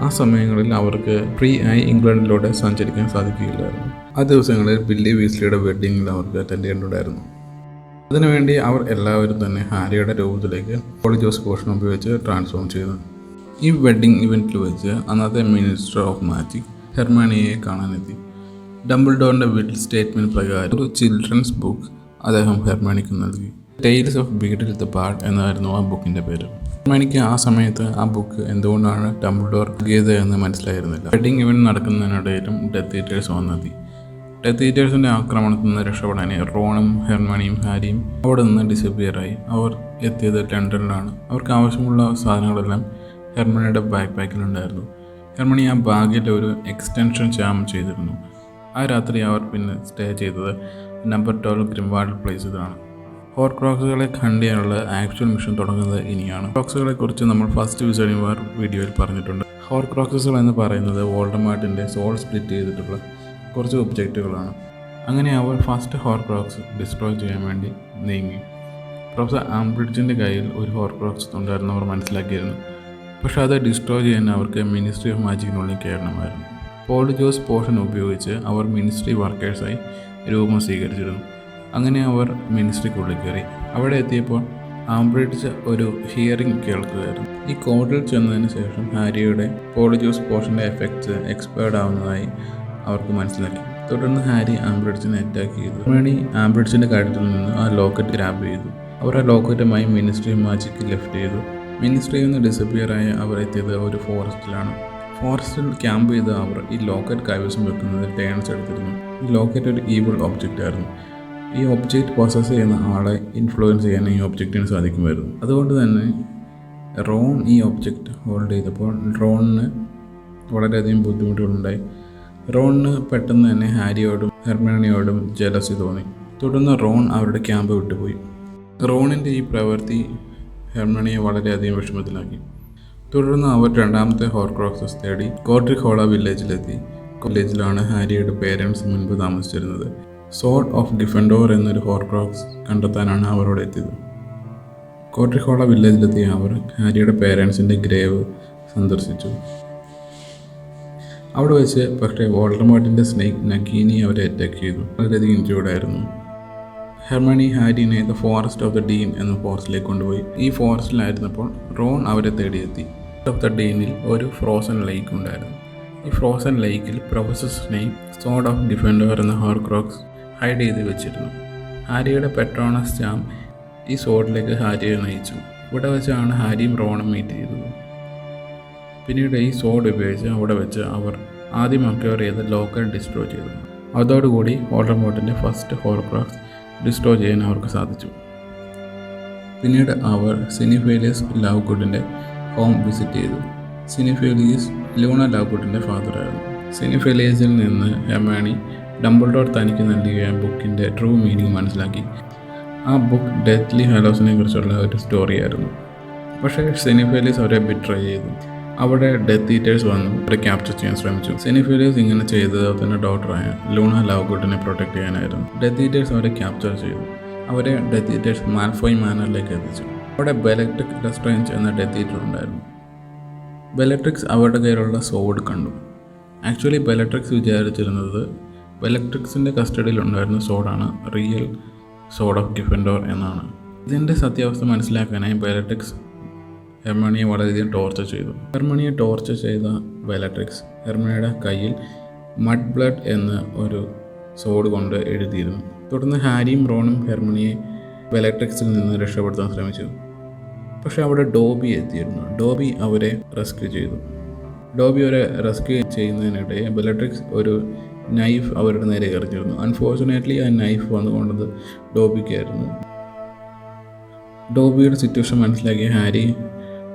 ആ സമയങ്ങളിൽ അവർക്ക് ഫ്രീ ആയി ഇംഗ്ലണ്ടിലൂടെ സഞ്ചരിക്കാൻ സാധിക്കുകയില്ലായിരുന്നു. ആ ദിവസങ്ങളിൽ ബില്ലി വീസ്ലിയുടെ വെഡ്ഡിങ്ങിൽ അവർക്ക് അറ്റൻഡ് ചെയ്യേണ്ടതായിരുന്നു. അതിനുവേണ്ടി അവർ എല്ലാവരും തന്നെ ഹാരിയുടെ രൂപത്തിലേക്ക് പോളി ജോസ് പോഷൻ ഉപയോഗിച്ച് ട്രാൻസ്ഫോം ചെയ്തു. ഈ വെഡ്ഡിങ് ഇവൻറ്റിൽ വെച്ച് അന്നത്തെ മിനിസ്റ്റർ ഓഫ് മാജിക് ഹെർമണിയെ കാണാനെത്തി. ഡംബിൾഡോറിൻ്റെ വിൽ സ്റ്റേറ്റ്മെൻറ്റ് പ്രകാരം ഒരു ചിൽഡ്രൻസ് ബുക്ക് അദ്ദേഹം ഹെർമണിക്ക് നൽകി. Tales of Beedle the bard എന്നായിരുന്നു ആ ബുക്കിൻ്റെ പേര്. ഹെർമണിക്ക് ആ സമയത്ത് ആ ബുക്ക് എന്തുകൊണ്ടാണ് ഡംബിൾഡോർ നൽകിയത് എന്ന് മനസ്സിലായിരുന്നില്ല. വെഡ്ഡിങ് ഇവൻറ്റ് നടക്കുന്നതിനിടയിലും ഡെത്ത് ഈറ്റേഴ്സ് വന്നെത്തി. ഡെത്ത് ഈറ്റേഴ്സിൻ്റെ ആക്രമണത്തിൽ നിന്ന് രക്ഷപ്പെടാൻ റോണും ഹെർമണിയും ഹാരിയും അവിടെ നിന്ന് ഡിസപ്പിയറായി. അവർ എത്തിയത് ലണ്ടനിലാണ്. അവർക്ക് ആവശ്യമുള്ള സാധനങ്ങളെല്ലാം ഹെർമണിയുടെ ബാക്ക് പാക്കിലുണ്ടായിരുന്നു. ഹെർമണി ആ ബാഗിൽ ഒരു എക്സ്റ്റൻഷൻ ജാം ചെയ്തിരുന്നു. ആ രാത്രി അവർ പിന്നെ സ്റ്റേ ചെയ്തത് നമ്പർ 12 ഗ്രിംവാൾഡ് പ്ലേസിലാണ്. ഹോർക്രോക്സുകളെ കണ്ടെയ്യാനുള്ള ആക്ച്വൽ മിഷൻ തുടങ്ങുന്നത് ഇനിയാണ്. ക്രോക്സുകളെ കുറിച്ച് നമ്മൾ ഫസ്റ്റ് വിസൈഡിംഗ് വാർ വീഡിയോയിൽ പറഞ്ഞിട്ടുണ്ട്. ഹോർക്രോക്സുകൾ എന്ന് പറയുന്നത് വോൾഡമോർട്ടിൻ്റെ സോൾ സ്പ്ലിറ്റ് ചെയ്തിട്ടുള്ള കുറച്ച് ഒബ്ജക്റ്റുകളാണ്. അങ്ങനെ അവർ ഫസ്റ്റ് ഹോർക്രോക്സ് ഡിസ്ട്രോയ് ചെയ്യാൻ വേണ്ടി നീങ്ങി. പ്രൊഫസർ ആംബ്രിഡ്ജിൻ്റെ കയ്യിൽ ഒരു ഹോർക്രോക്സ് ഉണ്ടായിരുന്നു അവർ മനസ്സിലാക്കിയിരുന്നു. പക്ഷെ അത് ഡിസ്ട്രോയ് ചെയ്യാൻ അവർക്ക് മിനിസ്ട്രി ഓഫ് മാജിക്കിനുള്ളിൽ കയറണമായിരുന്നു. പോളി ജോസ് പോഷൻ ഉപയോഗിച്ച് അവർ മിനിസ്ട്രി വർക്കേഴ്സായി രൂപം സ്വീകരിച്ചിരുന്നു. അങ്ങനെ അവർ മിനിസ്ട്രിക്കുള്ളിൽ കയറി. അവിടെ എത്തിയപ്പോൾ ആംബ്രിഡ്ജ് ഒരു ഹിയറിംഗ് കേൾക്കുകയായിരുന്നു. ഈ കോഡിൽ ചെന്നതിന് ശേഷം ഹാരിയുടെ പോളി ജോസ് പോഷൻ്റെ എഫക്ട്സ് എക്സ്പയർഡ് ആവുന്നതായി അവർക്ക് മനസ്സിലാക്കി. തുടർന്ന് ഹാരി ആംബ്രിഡ്ജിനെ അറ്റാക്ക് ചെയ്തു. ഹെർമണി ആംബ്രിഡ്ജിൻ്റെ കാര്യത്തിൽ നിന്ന് ആ ലോക്കറ്റ് ഗ്രാബ് ചെയ്തു. അവർ ആ ലോക്കറ്റുമായി മിനിസ്ട്രി ഓഫ് മാജിക് ലെഫ്റ്റ് ചെയ്തു. മിനിസ്ട്രിയിൽ നിന്ന് ഡിസപ്പിയറായ അവർ എത്തിയത് ഒരു ഫോറസ്റ്റിലാണ്. ഫോറസ്റ്റിൽ ക്യാമ്പ് ചെയ്ത് അവർ ഈ ലോക്കറ്റ് കൈവശം വെക്കുന്നത് ടേൺസ് എടുത്തിരുന്നു. ഈ ലോക്കറ്റ് ഒരു ഈവിൾ ഒബ്ജക്റ്റ് ആയിരുന്നു. ഈ ഒബ്ജക്റ്റ് പ്രോസസ്സ് ചെയ്യുന്ന ആളെ ഇൻഫ്ലുവൻസ് ചെയ്യാൻ ഈ ഒബ്ജക്റ്റിന് സാധിക്കുമായിരുന്നു. അതുകൊണ്ട് തന്നെ റോൺ ഈ ഒബ്ജക്റ്റ് ഹോൾഡ് ചെയ്തപ്പോൾ റോണിന് വളരെയധികം ബുദ്ധിമുട്ടുകളുണ്ടായി. റോണിന് പെട്ടെന്ന് തന്നെ ഹാരിയോടും ഹെർമണിയോടും ജലസി തോന്നി. തുടർന്ന് റോൺ അവരുടെ ക്യാമ്പ് വിട്ടുപോയി. റോണിൻ്റെ ഈ പ്രവൃത്തി ഹെർമണിയെ വളരെയധികം വിഷമത്തിലാക്കി. തുടർന്ന് അവർ രണ്ടാമത്തെ ഹോർക്രോക്സസ് തേടി കോട്രിക് ഹോള വില്ലേജിലെത്തി. വില്ലേജിലാണ് ഹാരിയുടെ പേരൻസ് മുൻപ് താമസിച്ചിരുന്നത്. സോർഡ് ഓഫ് ഡിഫൻഡോർ എന്നൊരു ഹോർക്രോക്സ് കണ്ടെത്താനാണ് അവരോട് എത്തിയത്. കോട്രിക് ഹോള വില്ലേജിലെത്തിയ അവർ ഹാരിയുടെ പേരൻസിൻ്റെ ഗ്രേവ് സന്ദർശിച്ചു. അവിടെ വെച്ച് പക്ഷേ വോൾഡമോർട്ടിൻ്റെ സ്നേക്ക് നഗീനി അവരെ അറ്റാക്ക് ചെയ്തു. വളരെയധികം ഇൻജേർഡ് ആയിരുന്നു. ഹെർമണി ഹാരിനെ the forest of the Dean എന്ന ഫോറസ്റ്റിലേക്ക് കൊണ്ടുപോയി. ഈ ഫോറസ്റ്റിലായിരുന്നപ്പോൾ റോൺ അവരെ തേടിയെത്തി. ഓഫ് ദ ഡീനിൽ ഒരു ഫ്രോസൺ ലേക്ക് ഉണ്ടായിരുന്നു. ഈ ഫ്രോസൺ ലേക്കിൽ professor Snape sword of Gryffindor എന്ന ഹോർക്രോക്സ് ഹൈഡ് ചെയ്ത് വെച്ചിരുന്നു. ഹാരിയുടെ പെട്രോണസ് ജാം ഈ സോർഡിലേക്ക് ഹാരിയെ നയിച്ചു. ഇവിടെ വെച്ചാണ് ഹാരിയും റോണും മീറ്റ് ചെയ്തത്. പിന്നീട് ഈ സോർഡ് ഉപയോഗിച്ച് അവിടെ വെച്ച് അവർ ആദ്യം അക്വയർ ചെയ്ത് ലോക്കൽ ഡിസ്ട്രോയ് ചെയ്തു. അതോടുകൂടി വോൾഡമോർട്ടിൻ്റെ ഫസ്റ്റ് ഹോർക്രോക്സ് ഡിസ്ട്രോയ് ചെയ്യാൻ അവർക്ക് സാധിച്ചു. പിന്നീട് അവർ സിനിഫേലിയസ് ലവ്ഗുഡിൻ്റെ ഹോം വിസിറ്റ് ചെയ്തു. സിനിഫേലിയസ് ലൂണ ലവ്ഗുഡിൻ്റെ ഫാദറായിരുന്നു. സിനിഫേലിയസിൽ നിന്ന് ഹെർമണി ഡംബിൾഡോർ തനിക്ക് നൽകിയ ബുക്കിൻ്റെ ട്രൂ മീനിങ് മനസ്സിലാക്കി. ആ ബുക്ക് ഡെത്ത്ലി ഹാലോസിനെ കുറിച്ചുള്ള ഒരു സ്റ്റോറിയായിരുന്നു. പക്ഷേ സിനിഫേലിയസ് അവരെ ബിട്രേ ചെയ്തു. അവിടെ ഡെത്ത് ഈറ്റേഴ്സ് വന്നു അവരെ ക്യാപ്ചർ ചെയ്യാൻ ശ്രമിച്ചു. സിനിഫേലിയസ് ഇങ്ങനെ ചെയ്തത് തൻ്റെ ഡോട്ടറായ ലൂണ ലവ്ഗുഡിനെ പ്രൊട്ടക്ട് ചെയ്യാനായിരുന്നു. ഡെത്ത് ഈറ്റേഴ്സ് അവരെ ക്യാപ്ചർ ചെയ്തു. അവരെ ഡെത്ത് ഈറ്റേഴ്സ് മാൽഫോയ് മാനറിലേക്ക് എത്തിച്ചു. അവിടെ ബെലട്രിക് റെസ്ട്രേഞ്ച് എന്ന ഡെത്ത് ഈറ്റർ ഉണ്ടായിരുന്നു. ബെലട്രിക്സ് അവരുടെ കയ്യിലുള്ള സോഡ് കണ്ടു. ആക്ച്വലി ബെലട്രിക്സ് വിചാരിച്ചിരുന്നത് ബെലട്രിക്സിൻ്റെ കസ്റ്റഡിയിലുണ്ടായിരുന്ന സോഡാണ് റിയൽ സോഡ് ഓഫ് ഡിഫൻഡോർ എന്നാണ്. ഇതിൻ്റെ സത്യാവസ്ഥ മനസ്സിലാക്കാനായി ബെലട്രിക്സ് ഹെർമണിയെ വളരെയധികം ടോർച്ചർ ചെയ്തു. ഹെർമണിയെ ടോർച്ചർ ചെയ്ത ബെലട്രിക്സ് ഹെർമണിയുടെ കയ്യിൽ മഡ് ബ്ലഡ് എന്ന ഒരു സോഡ് കൊണ്ട് എഴുതിയിരുന്നു. തുടർന്ന് ഹാരിയും റോണും ഹെർമണിയെ ബെലട്രിക്സിൽ നിന്ന് രക്ഷപ്പെടുത്താൻ ശ്രമിച്ചു. പക്ഷെ അവിടെ ഡോബി എത്തിയിരുന്നു. ഡോബി അവരെ റെസ്ക്യൂ ചെയ്തു. ഡോബി അവരെ റെസ്ക്യൂ ചെയ്യുന്നതിനിടെ ബെലട്രിക്സ് ഒരു നൈഫ് അവരുടെ നേരെ എറിഞ്ഞിരുന്നു. അൺഫോർച്ചുനേറ്റ്ലി ആ നൈഫ് വന്നുകൊണ്ടത് ഡോബിക്കായിരുന്നു. ഡോബിയുടെ സിറ്റുവേഷൻ മനസ്സിലാക്കിയ ഹാരി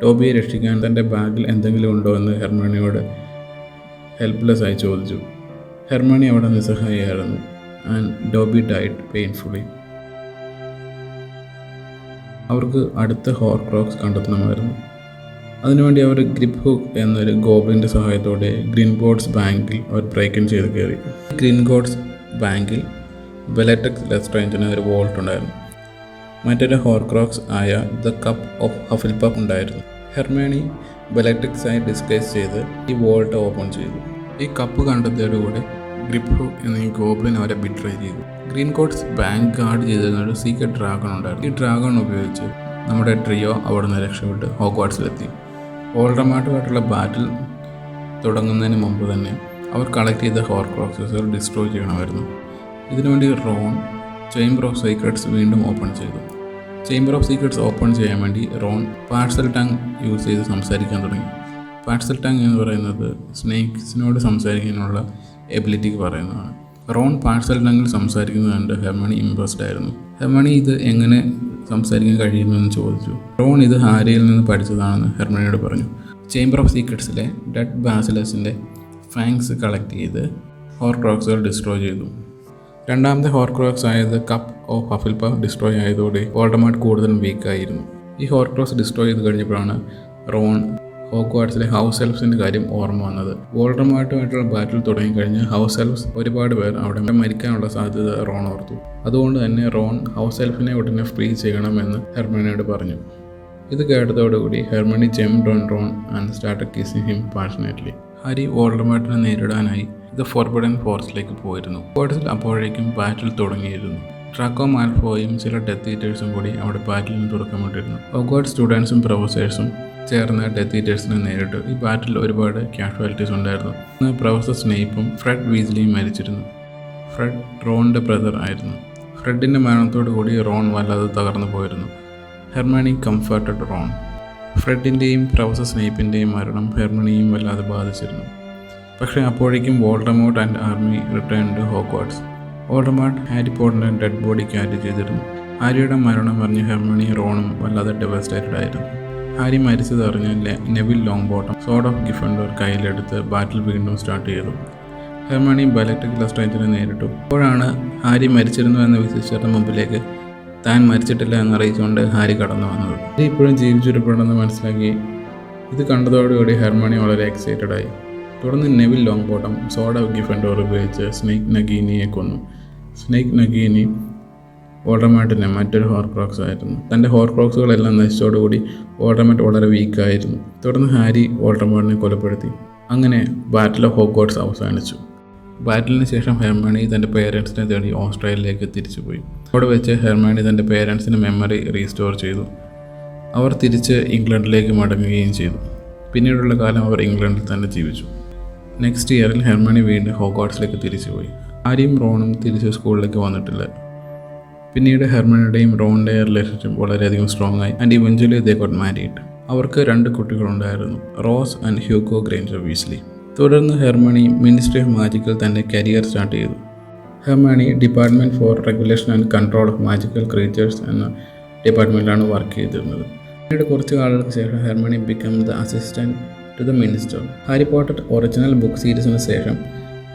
ഡോബിയെ രക്ഷിക്കാൻ തൻ്റെ ബാഗിൽ എന്തെങ്കിലും ഉണ്ടോ എന്ന് ഹെർമണിയോട് ഹെൽപ്ലെസ് ആയി ചോദിച്ചു. ഹെർമണി അവിടെ നിസ്സഹായായിരുന്നു. And Dobby died painfully. അവർക്ക് അടുത്ത ഹോർക്രോക്സ് കണ്ടെത്തണമായിരുന്നു. അതിനുവേണ്ടി അവർ ഗ്രിപ്പ് ഹുക്ക് എന്നൊരു ഗോബ്ലിൻ്റെ സഹായത്തോടെ ഗ്രീൻഗോട്ട്സ് ബാങ്കിൽ അവർ ബ്രേക്ക് ഇൻ ചെയ്ത് കയറി. ഗ്രീൻഗോട്ട്സ് ബാങ്കിൽ ബെലറ്റക്സ് ലെസ്ട്രേഞ്ചിന് ഒരു വോൾട്ട് ഉണ്ടായിരുന്നു. മറ്റൊരു ഹോർക്രോക്സ് ആയ ദ കപ്പ് ഓഫ് ഹഫിൽപഫ് ഉണ്ടായിരുന്നു. ഹെർമേണി ബെലറ്റക്സായി ഡിസ്കൈസ് ചെയ്ത് ഈ വോൾട്ട് ഓപ്പൺ ചെയ്തു. ഈ കപ്പ് കണ്ടെത്തിയതോടുകൂടെ ഗ്രിപ്പ് ഹുക്ക് എന്ന ഈ ഗോബ്ലിൻ അവരെ ബിട്രേ ചെയ്തു. ഗ്രീൻഗോട്ട്സ് ബാങ്ക് ഗാർഡ് ചെയ്തിരുന്ന ഒരു സീക്രട്ട് ഡ്രാഗൺ ഉണ്ടായിരുന്നു. ഈ ഡ്രാഗൺ ഉപയോഗിച്ച് നമ്മുടെ ട്രിയോ അവിടെ നിന്ന് രക്ഷപ്പെട്ട് ഹോഗ്വാർട്സിലെത്തി. വോൾഡമോർട്ടുമായിട്ടുള്ള ബാറ്റിൽ തുടങ്ങുന്നതിന് മുമ്പ് തന്നെ അവർ കളക്ട് ചെയ്ത ഹോർക്രോക്സസ് ഡിസ്ട്രോയ് ചെയ്യണമായിരുന്നു. ഇതിനുവേണ്ടി റോൺ ചേംബർ ഓഫ് സീക്രട്സ് വീണ്ടും ഓപ്പൺ ചെയ്തു. ചേംബർ ഓഫ് സീക്രട്സ് ഓപ്പൺ ചെയ്യാൻ വേണ്ടി റോൺ പാർസൽ ടങ് യൂസ് ചെയ്ത് സംസാരിക്കാൻ തുടങ്ങി. പാർസൽ ടങ് എന്ന് പറയുന്നത് സ്നേക്സിനോട് സംസാരിക്കാനുള്ള എബിലിറ്റിക്ക് പറയുന്നതാണ്. റോൺ പാർസൽ ടങ്ങിൽ സംസാരിക്കുന്നത് കണ്ട് ഹെർമണി ഇംപ്രസ്ഡ് ആയിരുന്നു. ഹെർമണി ഇത് എങ്ങനെ സംസാരിക്കാൻ കഴിയുമെന്ന് ചോദിച്ചു. റോൺ ഇത് ഹാരിയിൽ നിന്ന് പഠിച്ചതാണെന്ന് ഹെർമണിയോട് പറഞ്ഞു. ചേംബർ ഓഫ് സീക്രട്സിലെ ഡെഡ് ബാസിലസിൻ്റെ ഫാങ്സ് കളക്ട് ചെയ്ത് ഹോർക്രോക്സുകൾ ഡിസ്ട്രോയ് ചെയ്തു. രണ്ടാമത്തെ ഹോർക്രോക്സ് ആയത് കപ്പ് ഓഫ് ഹഫിൽപഫ് ഡിസ്ട്രോയ് ആയതോടെ വോൾഡമോർട്ട് കൂടുതൽ വീക്കായിരുന്നു. ഈ ഹോർക്രോക്സ് ഡിസ്ട്രോയ് ചെയ്ത് കഴിഞ്ഞപ്പോഴാണ് റോൺ ഹോഗ്വാർട്സിലെ ഹൗസ് എൽഫ്സിൻ്റെ കാര്യം ഓർമ്മ വന്നത്. വോൾഡമോർട്ടുമായിട്ടുള്ള ബാറ്റിൽ തുടങ്ങിക്കഴിഞ്ഞ് ഹൗസ് എൽഫ്സ് ഒരുപാട് പേർ അവിടെ മരിക്കാനുള്ള സാധ്യത റോൺ ഓർത്തു. അതുകൊണ്ട് തന്നെ റോൺ ഹൗസ് എൽഫിനെ ഉടനെ ഫ്രീ ചെയ്യണമെന്ന് ഹെർമണിയോട് പറഞ്ഞു. ഇത് കേട്ടതോടുകൂടി Hermione jumped on Ron and started kissing him passionately. Harry വോൾഡമോർട്ടിനെ നേരിടാനായി ദ ഫോർബിഡൻ ഫോറസ്റ്റിലേക്ക് പോയിരുന്നു. ഹോഗ്വാർട്സിൽ അപ്പോഴേക്കും ബാറ്റിൽ തുടങ്ങിയിരുന്നു. ഡ്രാക്കോ മാൽഫോയും ചില ഡെത്ത് ഈറ്റേഴ്സും കൂടി അവിടെ ബാറ്റിലിന് തുടക്കമിട്ടിരുന്നു. ഹോഗ്വാർട്സ് സ്റ്റുഡൻസും പ്രൊഫസേഴ്സും ചേർന്ന് ഡെത്ത് ഈറ്റേഴ്സിനെ നേരിട്ടു. ഈ ബാറ്റിൽ ഒരുപാട് കാഷ്വാലിറ്റീസ് ഉണ്ടായിരുന്നു. പ്രൊഫസർ സ്നേപ്പും ഫ്രെഡ് വീസ്ലിയും മരിച്ചിരുന്നു. ഫ്രെഡ് റോണിൻ്റെ ബ്രദർ ആയിരുന്നു. ഫ്രെഡിൻ്റെ മരണത്തോടു കൂടി റോൺ വല്ലാതെ തകർന്നു പോയിരുന്നു. Hermione comforted Ron. ഫ്രെഡിൻ്റെയും പ്രൊഫസർ സ്നേപ്പിൻ്റെയും മരണം ഹെർമണിയും വല്ലാതെ ബാധിച്ചിരുന്നു. പക്ഷേ അപ്പോഴേക്കും Voldemort and army return to Hogwarts. Voldemort Harry പോട്ടറിൻ്റെ ഡെഡ് ബോഡി ക്യാരി ചെയ്തിരുന്നു. ഹാരിയുടെ മരണം പറഞ്ഞ് ഹെർമണി റോണും വല്ലാതെ ഡെവസ്റ്റേറ്റഡ് ആയിരുന്നു. ഹാരി മരിച്ചതറിഞ്ഞ് Neville Longbottom sword of Gryffindor കയ്യിലെടുത്ത് ബാറ്റിൽ വീണ്ടും സ്റ്റാർട്ട് ചെയ്തു. ഹെർമണി ബെലറ്റക്സ് ലെസ്ട്രേഞ്ചിനെ നേരിട്ടു. അപ്പോഴാണ് ഹാരി മരിച്ചിരുന്നു എന്ന് വിശ്വസിച്ചവരുടെ മുമ്പിലേക്ക് താൻ മരിച്ചിട്ടില്ല എന്നറിയിച്ചുകൊണ്ട് ഹാരി കടന്നു വന്നത്. ഹാരി ഇപ്പോഴും ജീവിച്ചിരിപ്പുണ്ടെന്ന് മനസ്സിലാക്കി ഇത് കണ്ടതോടുകൂടി ഹെർമണി വളരെ എക്സൈറ്റഡ് ആയി. തുടർന്ന് Neville Longbottom sword of Gryffindor ഉപയോഗിച്ച് സ്നേക്ക് നഗീനിയെ കൊന്നു. സ്നേക്ക് നഗീനി വോൾഡമോർട്ടിൻ്റെ മറ്റൊരു ഹോർക്രോക്സ് ആയിരുന്നു. തൻ്റെ ഹോർക്രോക്സുകളെല്ലാം നശിച്ചതോടുകൂടി വോൾഡമോർട്ട് വളരെ വീക്കായിരുന്നു. തുടർന്ന് ഹാരി വോൾഡമോർട്ടിനെ കൊലപ്പെടുത്തി. അങ്ങനെ ബാറ്റിൽ ഓഫ് ഹോഗ്വാർട്സ് അവസാനിച്ചു. ബാറ്റിലിന് ശേഷം ഹെർമണി തൻ്റെ പേരൻസിനെ തേടി ഓസ്ട്രേലിയയിലേക്ക് തിരിച്ചുപോയി. അവിടെ വെച്ച് ഹെർമണി തൻ്റെ പേരൻസിൻ്റെ മെമ്മറി റീസ്റ്റോർ ചെയ്തു. അവർ തിരിച്ച് ഇംഗ്ലണ്ടിലേക്ക് മടങ്ങുകയും ചെയ്തു. പിന്നീടുള്ള കാലം അവർ ഇംഗ്ലണ്ടിൽ തന്നെ ജീവിച്ചു. നെക്സ്റ്റ് ഇയറിൽ ഹെർമണി വീണ്ടും ഹോഗ്വാർട്സിലേക്ക് തിരിച്ചുപോയി. ഹാരിയും റോണും തിരിച്ച് സ്കൂളിലേക്ക് വന്നിട്ടില്ല. പിന്നീട് ഹെർമണിയുടെയും റോണിൻ്റെയും റിലേഷൻഷിപ്പ് വളരെയധികം സ്ട്രോങ് ആയി. And eventually they got married. അവർക്ക് 2 കുട്ടികളുണ്ടായിരുന്നു, Rose and Hugo Granger Weasley. തുടർന്ന് ഹെർമണി മിനിസ്ട്രി ഓഫ് മാജിക്കിൽ തൻ്റെ കരിയർ സ്റ്റാർട്ട് ചെയ്തു. Hermione department for regulation and control of magical creatures എന്ന ഡിപ്പാർട്ട്മെൻറ്റിലാണ് വർക്ക് ചെയ്തിരുന്നത്. പിന്നീട് കുറച്ച് കാലങ്ങൾക്ക് ശേഷം Hermione become the assistant to the minister. Harry Potter original book സീരീസിന് ശേഷം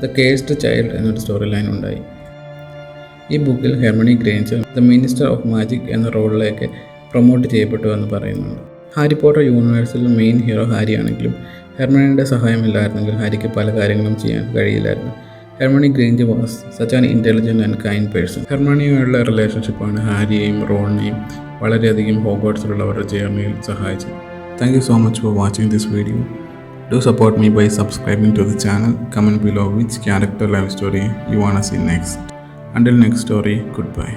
ദ കേഴ്സ്ഡ് ചൈൽഡ് എന്നൊരു സ്റ്റോറി ലൈൻ ഉണ്ടായി. ഈ ബുക്കിൽ Hermione Granger the minister of magic എന്ന റോളിലേക്ക് പ്രൊമോട്ട് ചെയ്യപ്പെട്ടു എന്ന് പറയുന്നുണ്ട്. ഹാരി പോട്ടർ യൂണിവേഴ്സിൽ മെയിൻ ഹീറോ ഹാരി ആണെങ്കിലും ഹെർമണിയുടെ സഹായമില്ലായിരുന്നെങ്കിൽ ഹാരിക്ക് പല കാര്യങ്ങളും ചെയ്യാൻ കഴിയില്ലായിരുന്നു. Hermione Granger was such an intelligent and kind person. ഹെർമണിയുമായുള്ള റിലേഷൻഷിപ്പാണ് ഹാരിയെയും റോണിനെയും വളരെയധികം ഹോഗ്വാർട്സിലുള്ളവരുടെ ജേർണിയിൽ സഹായിച്ചത്. Thank you so much for watching this video. Do support me by subscribing to the channel. Comment below which character life story you wanna see next. Until next story, goodbye.